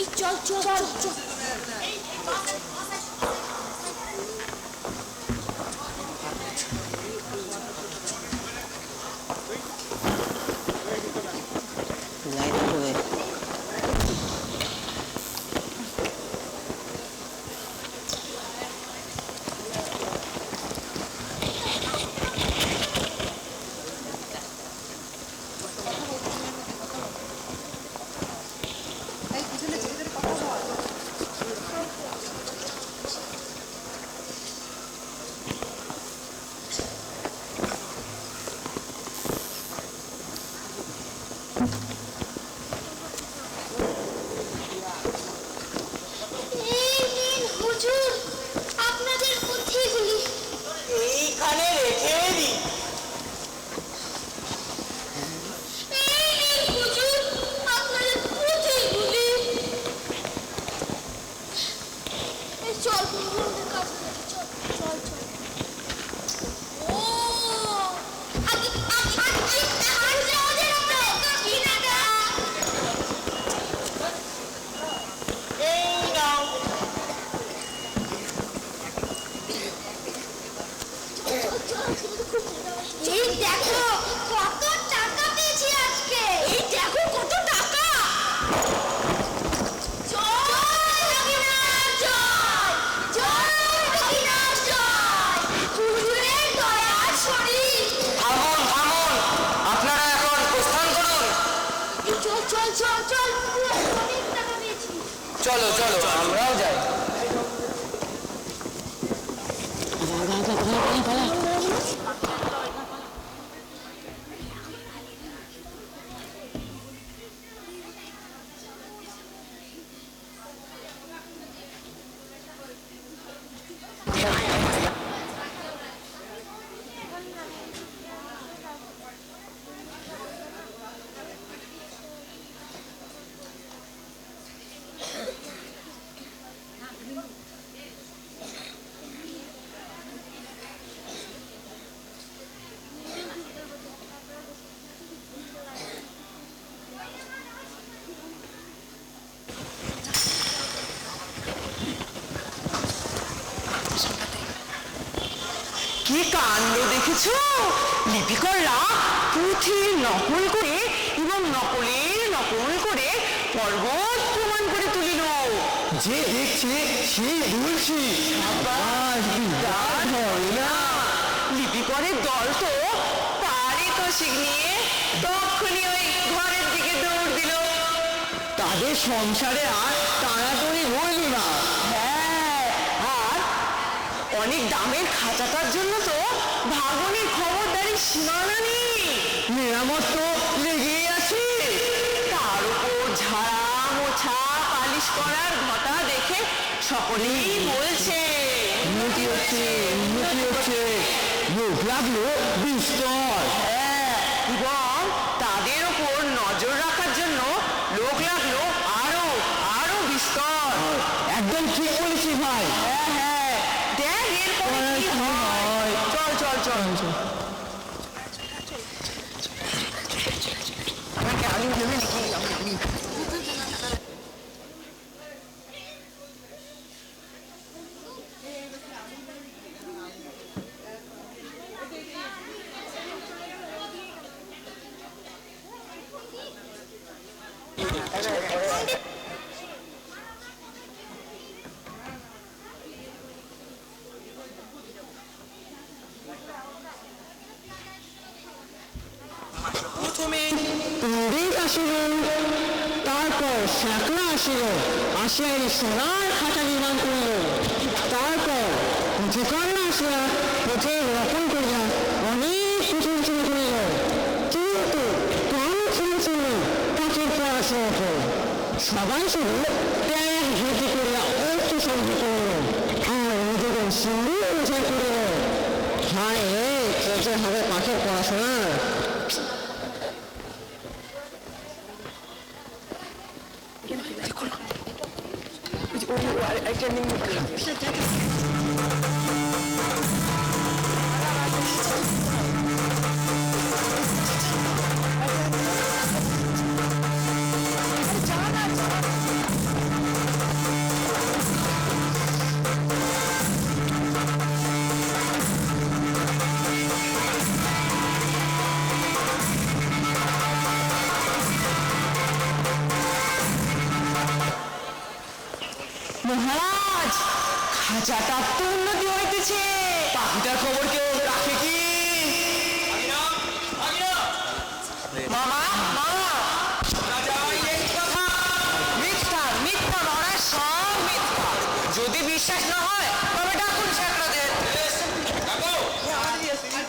Speaker 3: এই চল।
Speaker 6: চলো আমরাও যাই।
Speaker 7: কি কাণ্ড দেখেছো? লিপিকররা পুঁথির নকল করে এবং নকলের নকল করে পর্বত প্রমাণ করে তুলিল।
Speaker 2: যে দেখছে সেই বলছি
Speaker 7: লিপিকরের দল তো পারে তো মাসিক নিয়ে তখনই ওই ঘরের দিকে দৌড় দিল। তাদের সংসারে আর টানাটুনি হইল না। হ্যাঁ, আর অনেক দামের খাঁচাটার জন্য তো ভাগনের খবরদারি সীমানা নেই। মেরামত তো লেগেই আছে। তার উপর ঝাড়া মোছা পালিশ করার ঘটা দেখে সকলেই বলছে উন্নতি হচ্ছে, উন্নতি হচ্ছে। লোক লাগলো বিস্তর। হ্যাঁ, এবং তাদের উপর নজর রাখার জন্য লোক লাগলো আরো আরো বিস্তর। একদম ঠিক বলেছি ভাই। হ্যাঁ হ্যাঁ, দেখ এরপরে কি হয়। চল চল চল চল। আমাকে আলু নেবে নাকি?
Speaker 5: প্রথমে
Speaker 7: ইংরেজ আসিল, তারপর শ্যাকরা আসিল, আসিয়া এই সোনার খাঁচা নির্মাণ করিল। তারপর পুঁথিকন্যা আসিয়া পুঁথি রোপণ করিয়া অনেক প্রশংসা করিল। কিন্তু কম ছিল পাখির পড়াশোনা করে সবাই শুধু ত্যাগ ভর্তি করিয়া অর্থ সহ্য করিল আর নিজেদের সুন্দর বোঝা করিল। হায় রে, যে হবে পাখির পড়াশোনা। মহারাজ, খাঁচাটার তো উন্নতি হইতেছে। পাখিটার খবর কেউ রাখে কি? মামা মামা, মিথ্যা মিথ্যা মহারাজ, সব মিথ্যা। যদি বিশ্বাস না হয় তবে ডাকুন শ্যাকরাদের।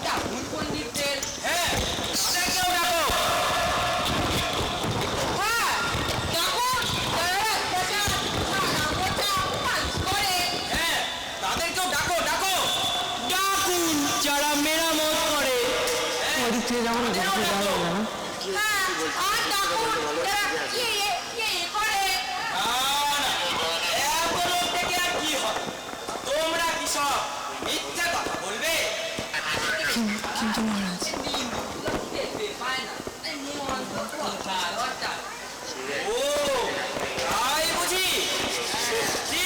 Speaker 7: ডাকুন পণ্ডিতদের। হ্যাঁ, তাদেরকেও ডাকো। হ্যাঁ, ডাকুন।
Speaker 5: তাদেরকেও ডাকো ডাকো ডাকুন যারা মেরামত করে। তোমরা কি সব মিথ্যা কথা বলবে?
Speaker 7: কিন্তু মহারাজ,
Speaker 5: ও তাই বুঝি। কি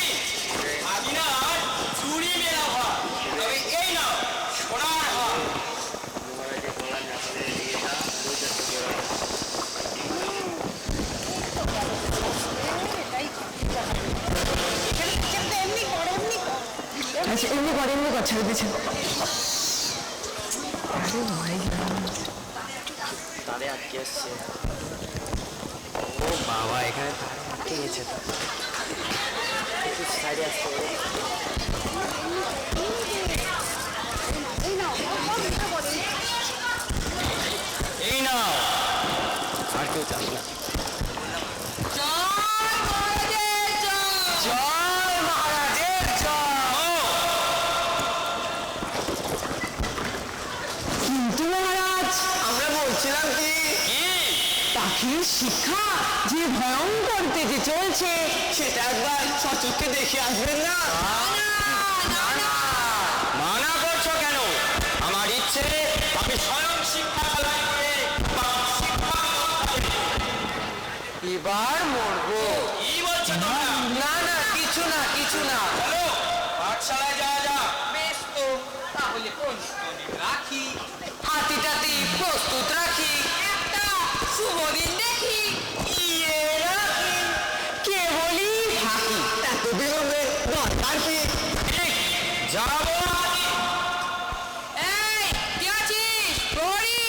Speaker 5: আমিনার চুরি মেরা হয়, তবে এই নাও সোনার হয়।
Speaker 7: আচ্ছা এমনি কর, এমনি কর, ছেড়ে দিয়েছে।
Speaker 5: তারে আটকে আসছে। ও বাবা, এখানে তারে আটকে গেছে। সাইডে আসতে এই নাও। আর কেউ চাস না।
Speaker 7: জয় মহারাজের জয়। কিন্তু মহারাজ, আমরা বলছিলাম কি, পাখির শিক্ষা যে ভয়ঙ্কর তেজে চলছে সেটা একবার সচক্ষে দেখে আসবেন না?
Speaker 5: মানা করছো কেন? আমার ইচ্ছে আমি স্বয়ং শিক্ষাশালায় করে
Speaker 7: এবার মরবো।
Speaker 5: কি বলছো তোমরা?
Speaker 7: না না, কিছু না কিছু না।
Speaker 5: চলো পাঠশালায় যাওয়া যাক।
Speaker 7: বেশ তো, তাহলে কোন রাখি, হাতিটাতি প্রস্তুত রাখি, একটা শুভ দিন দেখি। ইয়ে রাখি, কে বলি ফাঁকি, এত বিলম্বে দরকার কি?
Speaker 5: যাবো
Speaker 7: এই কে আছিস? প্রহরী,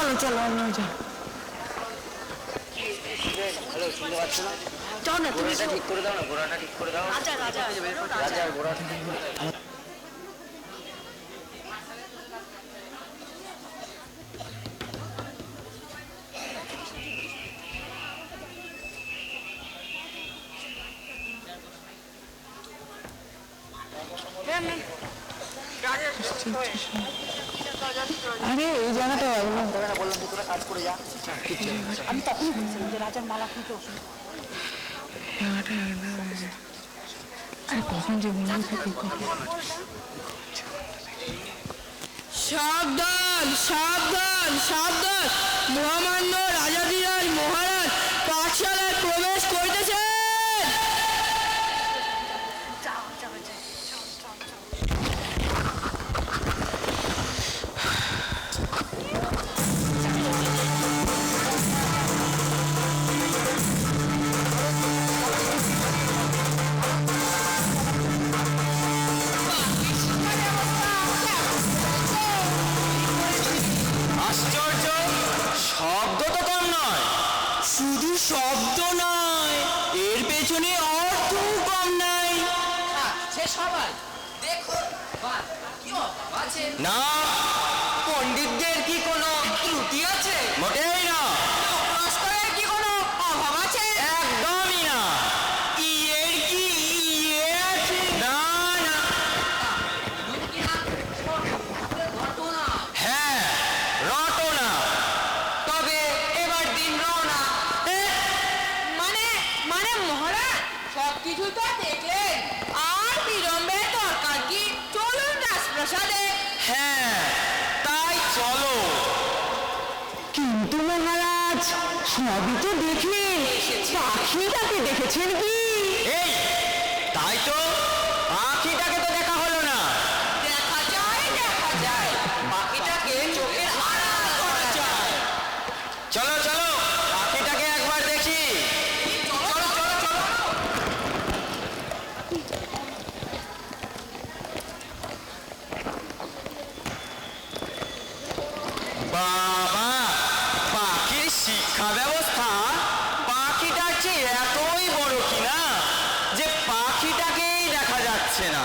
Speaker 7: চলো চলো অন্য যাও যাও না তুমি
Speaker 6: ঠিক করে দাও না, ঘোড়াটা ঠিক করে দাও।
Speaker 8: রাজা রাজা
Speaker 6: রাজার ঘোড়াটা ঠিক করে দাও।
Speaker 7: আরে এই জায়গাটা একদম
Speaker 6: বললাম তো তোরা কাজ করে যা।
Speaker 8: আমি তখনই বলছিলাম যে রাজার মালা খুঁজে ওষুধ
Speaker 7: আরে কখন যে মনে থাকে
Speaker 5: সাবধান সাবধান সাবধান, মহামান্য রাজাধিরাজ মহারাজ পাঠশালায় প্রবেশ করিতেছেন।
Speaker 6: আশ্চর্য, শব্দ তো কম নয়।
Speaker 5: শুধু শব্দ নয়, এর পেছনে অর্থও কম নাই।
Speaker 6: সে সবাই দেখুন না, পণ্ডিতদের কি কোনো ত্রুটি আছে? মোটেই না। প্রশ্নের কি কোনো অভাব আছে? একদমই না।
Speaker 5: ইয়ের কি ইয়ে আছে?
Speaker 6: না না। হ্যাঁ, রটনা। তবে এবার দিন রওনা।
Speaker 7: মানে মানে মহারাজ সবকিছু তো দেখলেন, আর বিলম্বের দরকার কি? চলুন রাজপ্রাসাদে।
Speaker 6: হ্যাঁ, তাই চলো।
Speaker 7: কিন্তু মহারাজ সবই তো দেখলেন, পাখিটাকে দেখেছেন কি?
Speaker 6: এই, তাই তো, পাখিটাকে তো দেখা হলো না।
Speaker 7: দেখা যায়
Speaker 6: পাখিটাকে চোখের আড়াল করা যায়। চলো চলো, পাখিটাকে একবার দেখি। চলো চলো চলো। বাবা, পাখির শিক্ষা ব্যবস্থা পাখিটার চেয়ে এতই বড় কিনা যে পাখিটাকেই দেখা যাচ্ছে না।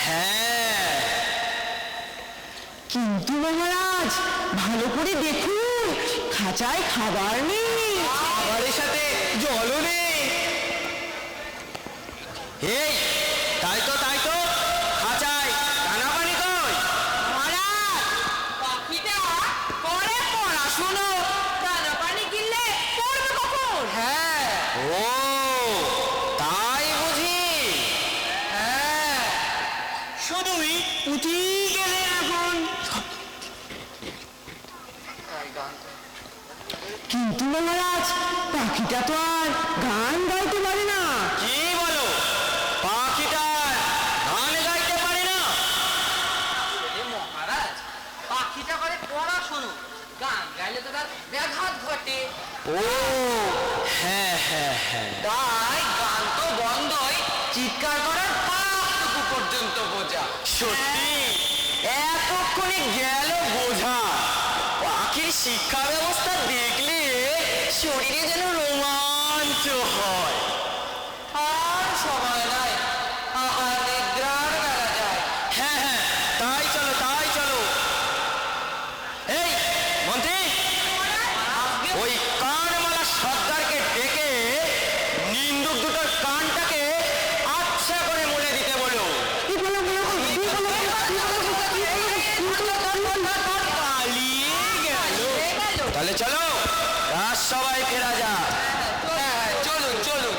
Speaker 6: হ্যাঁ,
Speaker 7: কিন্তু মহারাজ ভালো করে দেখুন, খাঁচায় খাবার নেই।
Speaker 6: খাবারের সাথে জলও নেই। এই, তাই তো তাই তো, খাঁচায় দানা পানি কই?
Speaker 7: মহারাজ পাখিটা পরে পড়াশুনো, দানা পানি কিনলে পড়বে কখন?
Speaker 6: হ্যাঁ, ও তাই বুঝি। হ্যাঁ,
Speaker 5: শুধুই উঠি গেলে এখন।
Speaker 7: কিন্তু মহারাজ পাখিটা তো আর গান গাইতে পারে না।
Speaker 6: কি বলো, পাখিটা গান গাইতে পারে না?
Speaker 9: মহারাজ পাখিটা করে পড়াশোনা, গান গাইলে তো তার ব্যাঘাত ঘটে।
Speaker 6: ও হ্যাঁ হ্যাঁ হ্যাঁ,
Speaker 9: তাই গান তো বন্ধই, চিৎকার করার পাঁচটুকু পর্যন্ত বোঝা।
Speaker 6: সত্যি এতক্ষণে গেল বোঝা। পাখির শিক্ষা ব্যবস্থা দেখলে শরীরে যেন রোমাঞ্চ হয়।
Speaker 9: আর সময় নাই, আহার নিদ্রার বেলা যায়।
Speaker 6: হ্যাঁ হ্যাঁ, তাই চলো তাই চলো। এই মন্ত্রী, ওই কানমালা সর্দারকে ডেকে নিন্দুক দুটোর কানটাকে আচ্ছা করে মুড়ে দিতে বলো। পালিয়ে গেল। তাহলে চলো, রাজসভায় ফেরা যাক।
Speaker 9: হ্যাঁ চলুন চলুন।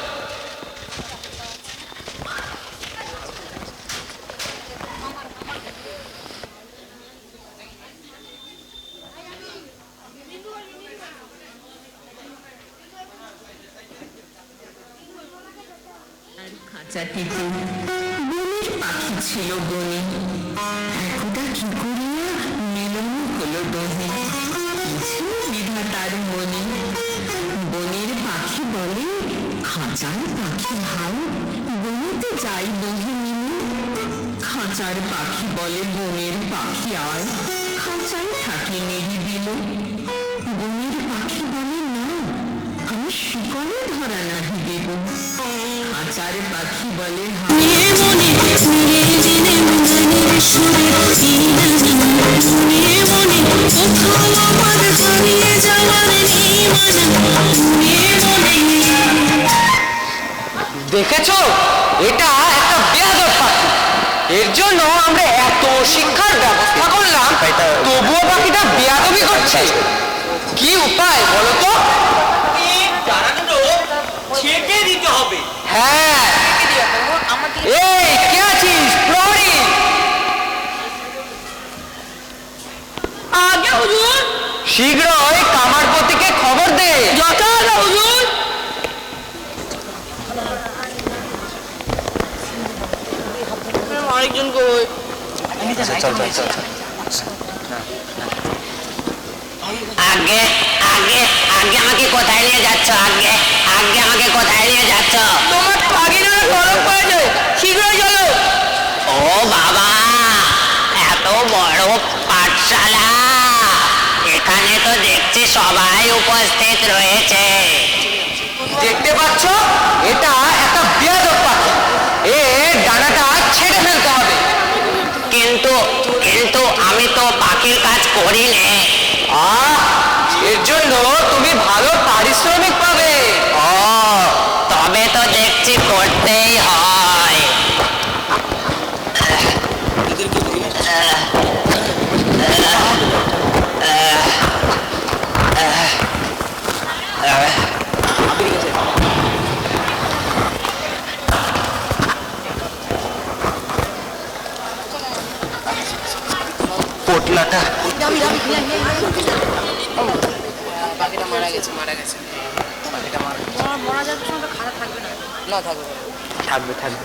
Speaker 7: খাঁচাটিতে বনের পাখি ছিল বনে, একদা কি করিয়া মিলন হলো দহে, কিছু বিধাতার মনে। বনের পাখি বলে, খাঁচার পাখি ভাই, বনেতে যাই বহে মিলে। খাঁচার পাখি বলে বনের পাখি আয়, খাঁচায় থাকে নিরিবিল। বনের পাখি বলে না, আমি শিকলে ধরা নাহি দেব। খাঁচার পাখি বলে
Speaker 6: দেখেছো, এটা একটা বেয়াদব পাখি। এর জন্য আমরা এত শিক্ষার ব্যবস্থা করলাম, তবুও পাখিটা বেয়াদবি করছে। কি উপায় বলো তো?
Speaker 5: ছেঁকে দিতে হবে।
Speaker 6: হ্যাঁ, এই কে আছিস? প্রহরী।
Speaker 7: আগে হুজুর,
Speaker 6: শীঘ্রই কামারপতিকে খবর দে।
Speaker 7: যথাযথ হুজুর। আরেকজন কই?
Speaker 9: আগে আগে আগে আমাকে কোথায় নিয়ে যাচ্ছ? আগে আগে আমাকে কোথায় নিয়ে যাচ্ছ?
Speaker 7: তোমার পাখিটা গরম পড়েছে, শীঘ্রই চলো।
Speaker 9: ও বাবা, এত বড় পাঠশালা, এখানে তো দেখছি সবাই উপস্থিত রয়েছে।
Speaker 6: দেখতে পাচ্ছ, এটা একটা বেয়াদব পাখি। এর ডানাটা ছেড়ে ফেলতে হবে।
Speaker 9: কিন্তু কিন্তু আমি তো পাখির কাজ করি নে।
Speaker 6: এর জন্য তুমি ভালো পারিশ্রমিক পাবে।
Speaker 9: ও, তবে তো দেখছি করতেই হয়।
Speaker 6: পোটলাটা
Speaker 7: পাখিটা মারা গেছে, মারা গেছে। মারা যাওয়ার সময় খারাপ থাকবে না? না, থাকবে
Speaker 6: থাকবে থাকবে।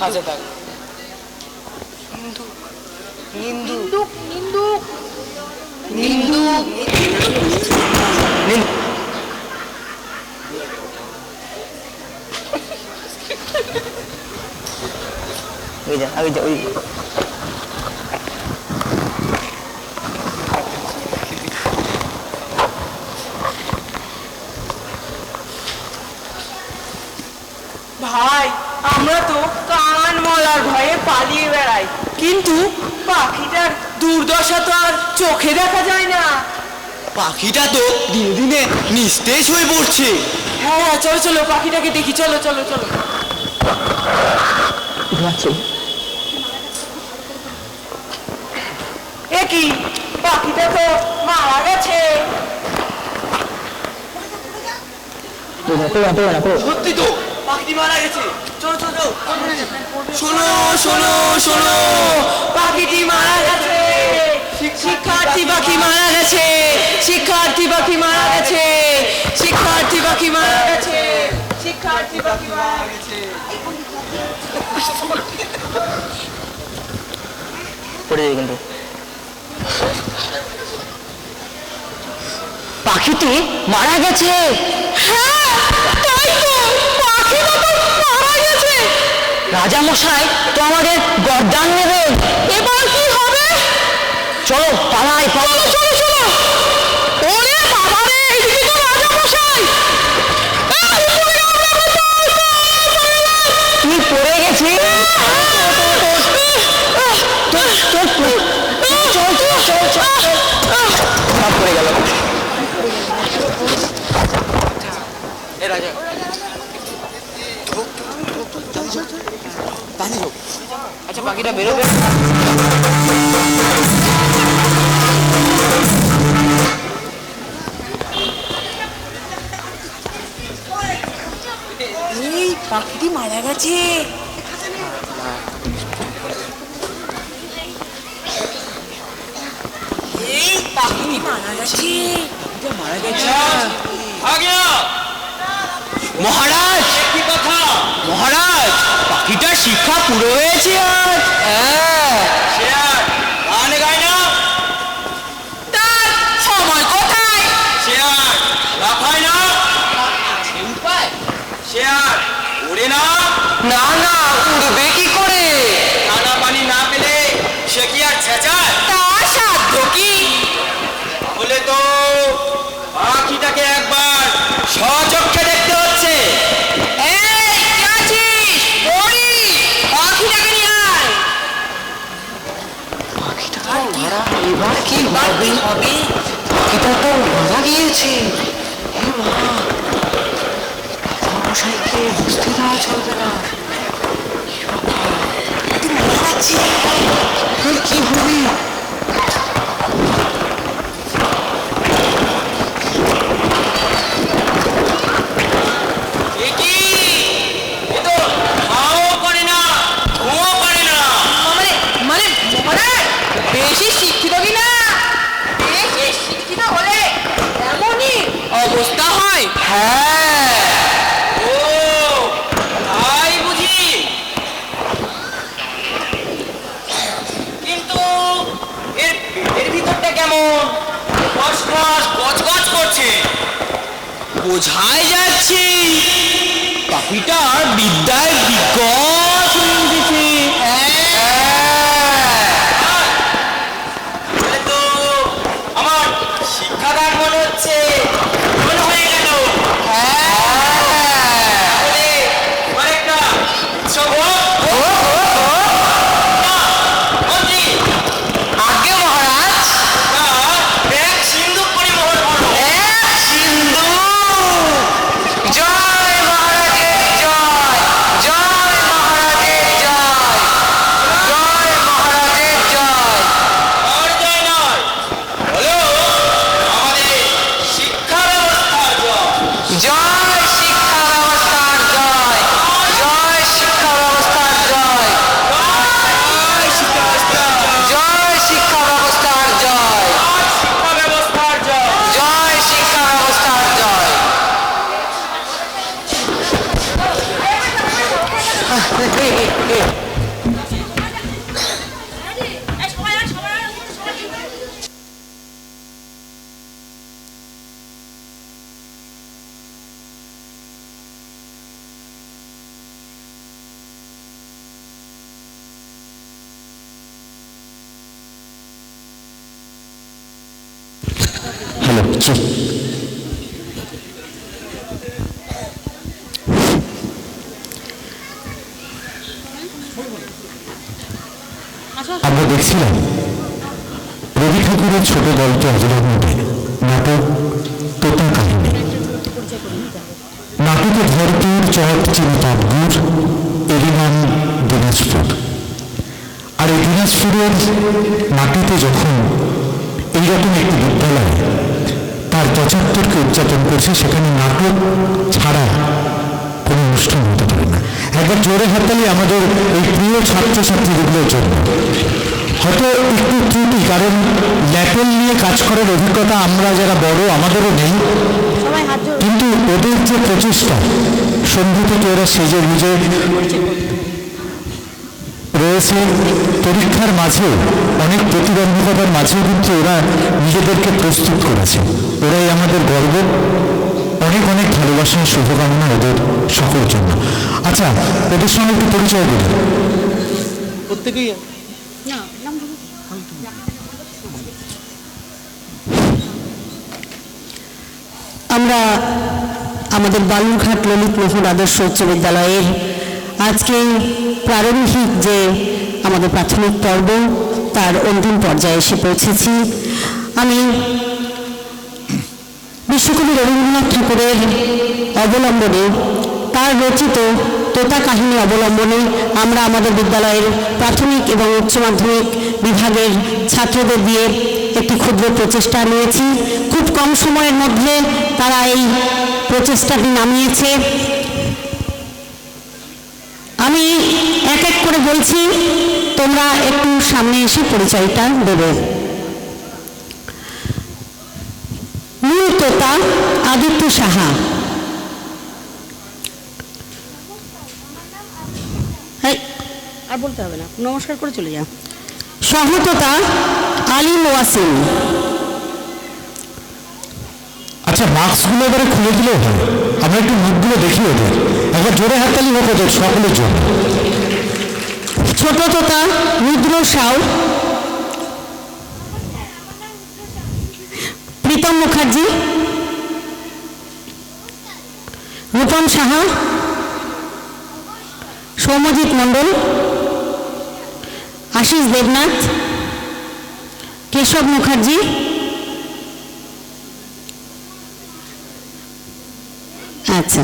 Speaker 7: কাজে থাকবে। নিন্দুক নিন্দুক নিন্দুক
Speaker 6: ওই যা ওই যা ওই
Speaker 7: ভাই, আমরা তো কান মলার ভয়ে পালিয়ে বেড়াই, কিন্তু পাখিটার দুর্দশা তো আর চোখে দেখা যায় না।
Speaker 5: পাখিটা তো দিনে দিনে নিস্তেজ হয়ে পড়ছে।
Speaker 7: হ্যাঁ, চলো চলো পাখিটাকে দেখি, চলো চলো চলো। এ কি, পাখিটা তো মারা গেছে।
Speaker 5: সত্যি তো, পাখি মারা গেছে। চলো চলো, শোনো শোনো শোনো,
Speaker 7: পাখিটি মারা গেছে। শিক্ষার্থী পাখি মারা গেছে, শিক্ষার্থী পাখি মারা গেছে, শিক্ষার্থী পাখি মারা গেছে, শিক্ষার্থী পাখি মারা গেছে।
Speaker 6: পড়ে যাবে কিন্তু। পাখিটি মারা গেছে।
Speaker 7: হ্যাঁ, তাই তো, পাখিটা তো মারা গেছে।
Speaker 6: রাজা মশাই তো আমাদের গর্দান নেবেন।
Speaker 7: এবার কি হবে?
Speaker 6: চলো পালাই পালাই।
Speaker 7: চলো চলো। ওরে বাবা রে, এইদিকে তো রাজা মশাই।
Speaker 6: তুই পড়ে গেছিস। সব পড়ে গেল।
Speaker 7: আচ্ছা, পাখিটা বেরোবে। এই পাখিটি মারা গেছে। এই পাখিটি মারা গেছে। মারা গেছে।
Speaker 5: মহারাজ কি কথা? মহারাজ, পাখিটার শিক্ষা পুরো হয়েছে আজ। সে আর গান গায় না,
Speaker 7: তার সময় কোথায়?
Speaker 5: সে আর লাফায় না, সে আর ওড়ে না।
Speaker 6: না না, উড়বে কি করে? হবে হবে, এটা তো মারা গিয়েছে। হে মা, মশাইকে বুঝতে দেওয়া চলবে না। মারা যাচ্ছে, কি হবে? বেশি শিক্ষিত কিনা, বেশি শিক্ষিত হলে এমনই অবস্থা হয়। হ্যাঁ, ও তাই বুঝি। কিন্তু এর পেটের ভিতরটা কেমন গজগজ করছে, বোঝাই যাচ্ছে পাখিটার বিদ্যায় বিকশ হয়ে উঠেছে। আমার শিক্ষাদান মনে হচ্ছে মনে হয়ে গেল। অনেকটা আগে মহারাজ এক সিন্ধু পরিবহন করো। এক সিন্ধু, জয় মহারাজের জয়, জয় মহারাজের জয়, জয় মহারাজের জয়। আর জয় নয়, হলো আমাদের শিক্ষা ব্যবস্থার জয়। জয় শিক্ষা ব্যবস্থার জয়, জয় শিক্ষা ব্যবস্থার জয়, জয় শিক্ষা ব্যবস্থার জয়, জয় শিক্ষা ব্যবস্থার জয়, শিক্ষা ব্যবস্থার জয়, জয় শিক্ষা ব্যবস্থার জয়।
Speaker 2: হ্যালো, আমরা দেখছিলাম রবি ঠাকুরের ছোট গল্প অজরামধ্যে নাটক তোতা কাহিনী। নাটকে ভরপুর চট চিন্তার গুড়, এরই নাম দিনাজপুর। আর এই দিনাজপুরের মাটিতে যখন এইরকম একটি বিদ্যালয় তার 75কে উদযাপন করছে, সেখানে নাটক ছাড়া কোনো অনুষ্ঠান হতে পারে না। একবার জোরে হাততালি আমাদের এই প্রিয় ছাত্রছাত্রীগুলোর জন্য। হয়তো একটু ত্রুটি, কারণ ল্যাপেল নিয়ে কাজ করার অভিজ্ঞতা আমরা যারা বড় আমাদেরও নেই, কিন্তু ওদের যে প্রচেষ্টা, সন্ধ্যে থেকে ওরা সেজে গুজে রয়েছে, পরীক্ষার মাঝে অনেক প্রতিবন্ধকতার মাঝেও কিন্তু ওরা নিজেদেরকে প্রস্তুত করেছে। ওরাই আমাদের গর্ব। অনেক অনেক ভালোবাসা, শুভকামনা ওদের সকল জন্য। আচ্ছা, ওদের সঙ্গে একটু পরিচয় দিলেন
Speaker 5: প্রত্যেকেই।
Speaker 8: আমরা আমাদের বালুরঘাট ললিত মোহন আদর্শ উচ্চ বিদ্যালয়ের আজকে প্রারম্ভিক যে আমাদের প্রাথমিক পর্ব, তার অন্তিম পর্যায়ে এসে পৌঁছেছি। আমি বিশ্বকবি রবীন্দ্রনাথ ঠাকুরের অবলম্বনে, তার রচিত তোতা কাহিনী অবলম্বনে আমরা আমাদের বিদ্যালয়ের প্রাথমিক এবং উচ্চ মাধ্যমিক বিভাগের ছাত্রদের দিয়ে একটি ক্ষুদ্র প্রচেষ্টা নিয়েছি। খুব কম সময়ের মধ্যে তারা এই প্রচেষ্টাটি নামিয়েছে। আমি এক এক করে বলছি, তোমরা একটু সামনে এসে পরিচয়টা দেবে। মূল তোতা আদিত্য সাহা, আর বলতে হবে না, নমস্কার করে চলে যা। সহততা আলী ওয়াসিম।
Speaker 2: আচ্ছা, মাস্কগুলো এবারে খুলে দিলেও হয়, আমরা একটু মুখগুলো দেখি ওদের। একবার জোরে হাততালি হোক ওদের সকলের জন্য।
Speaker 8: ছোট তোতা রুদ্র সাউ, প্রীতম মুখার্জি, রূপম সাহা, সৌম্যজিৎ মণ্ডল, আশিস দেবনাথ, কেশব মুখার্জি, আচ্ছা,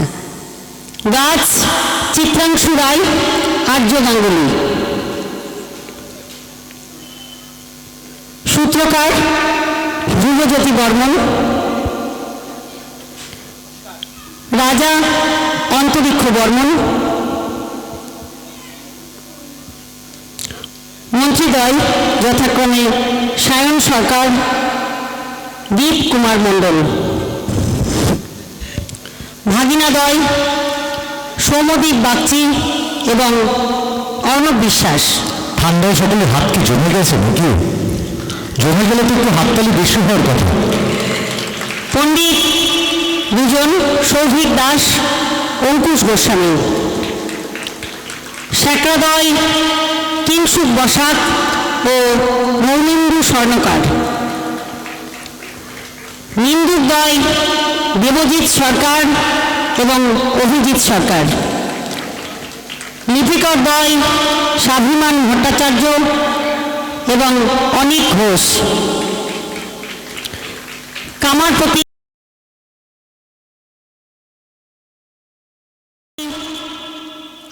Speaker 8: গাছ চিত্রাংশু রায়, আর্য গাঙ্গুলি। সূত্রকার ধ্রুবজ্যোতি বর্মন। রাজা অন্তরিক্ষ বর্মন। মন্ত্রীদ্বয় যথাক্রমে সায়ন সরকার, দীপ কুমার মণ্ডল। ভাগিনাদ্বয় সৌম্যদীপ বাগচি এবং অর্ণব বিশ্বাস।
Speaker 1: ঠান্ডায় সকলে হাত কি জমে গেছে নাকি? জমে গেলে তো একটু হাততালি বেশি হওয়ার কথা।
Speaker 8: পণ্ডিত দুজন, সৌভিক দাস, অঙ্কুশ গোস্বামী। স্যাকরাদ্বয় কিংসুক বসাক ও মৌলিন্দু স্বর্ণকার। নিন্দুকদ্বয় দেবজিৎ সরকার এবং অভিজিৎ সরকার। লিপিকদ্বয় স্বাভিমান ভট্টাচার্য এবং অনিক ঘোষ। কামারপতি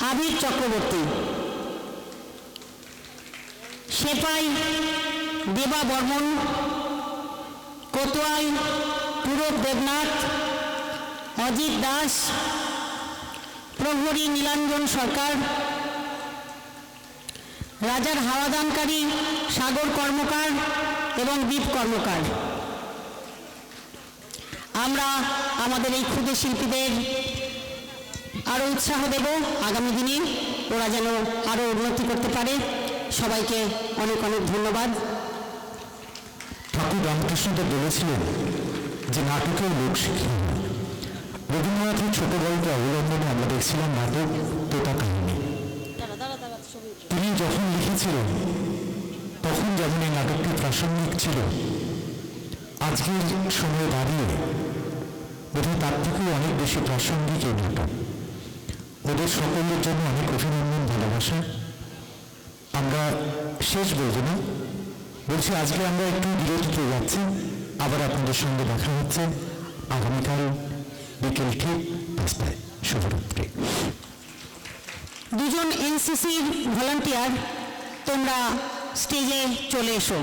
Speaker 8: আবির চক্রবর্তী। সেপাই দেবা বর্মন। কোতোয়াল পূরব দেবনাথ, অজিত দাস, প্রহরী নীলাঞ্জন সরকার। রাজার হাওয়াদানকারী সাগর কর্মকার এবং দীপ কর্মকার। আমরা আমাদের এই ক্ষুদে শিল্পীদের আরও উৎসাহ দেব আগামী দিনে, ওরা যেন আরও উন্নতি করতে পারে। সবাইকে অনেক অনেক ধন্যবাদ।
Speaker 1: ঠাকুর রামকৃষ্ণদেব বলেছিলেন যে নাটকের লোক শিক্ষা। রবীন্দ্রনাথের ছোট গল্প অবলম্বনে আমরা দেখছিলাম নাটক তোতা কাহিনী। তিনি যখন লিখেছিলেন তখন যেমন এই নাটকটি প্রাসঙ্গিক ছিল, আজকের সময়ে দাঁড়িয়ে বোধহয় তার থেকেও অনেক বেশি প্রাসঙ্গিক এই নাটক। ওদের সকলের জন্য অনেক অভিনন্দন, ভালোবাসা। আমরা শেষ বলবো না, বলছি আজকে আমরা একটু বিরতিতে যাচ্ছি। আবার আপনাদের সঙ্গে দেখা হচ্ছে আগামীকাল বিকেল ঠিক 5টায়। শুভরাত্রি।
Speaker 8: দুজন এনসিসির ভলান্টিয়ার, তোমরা স্টেজে চলে এসো।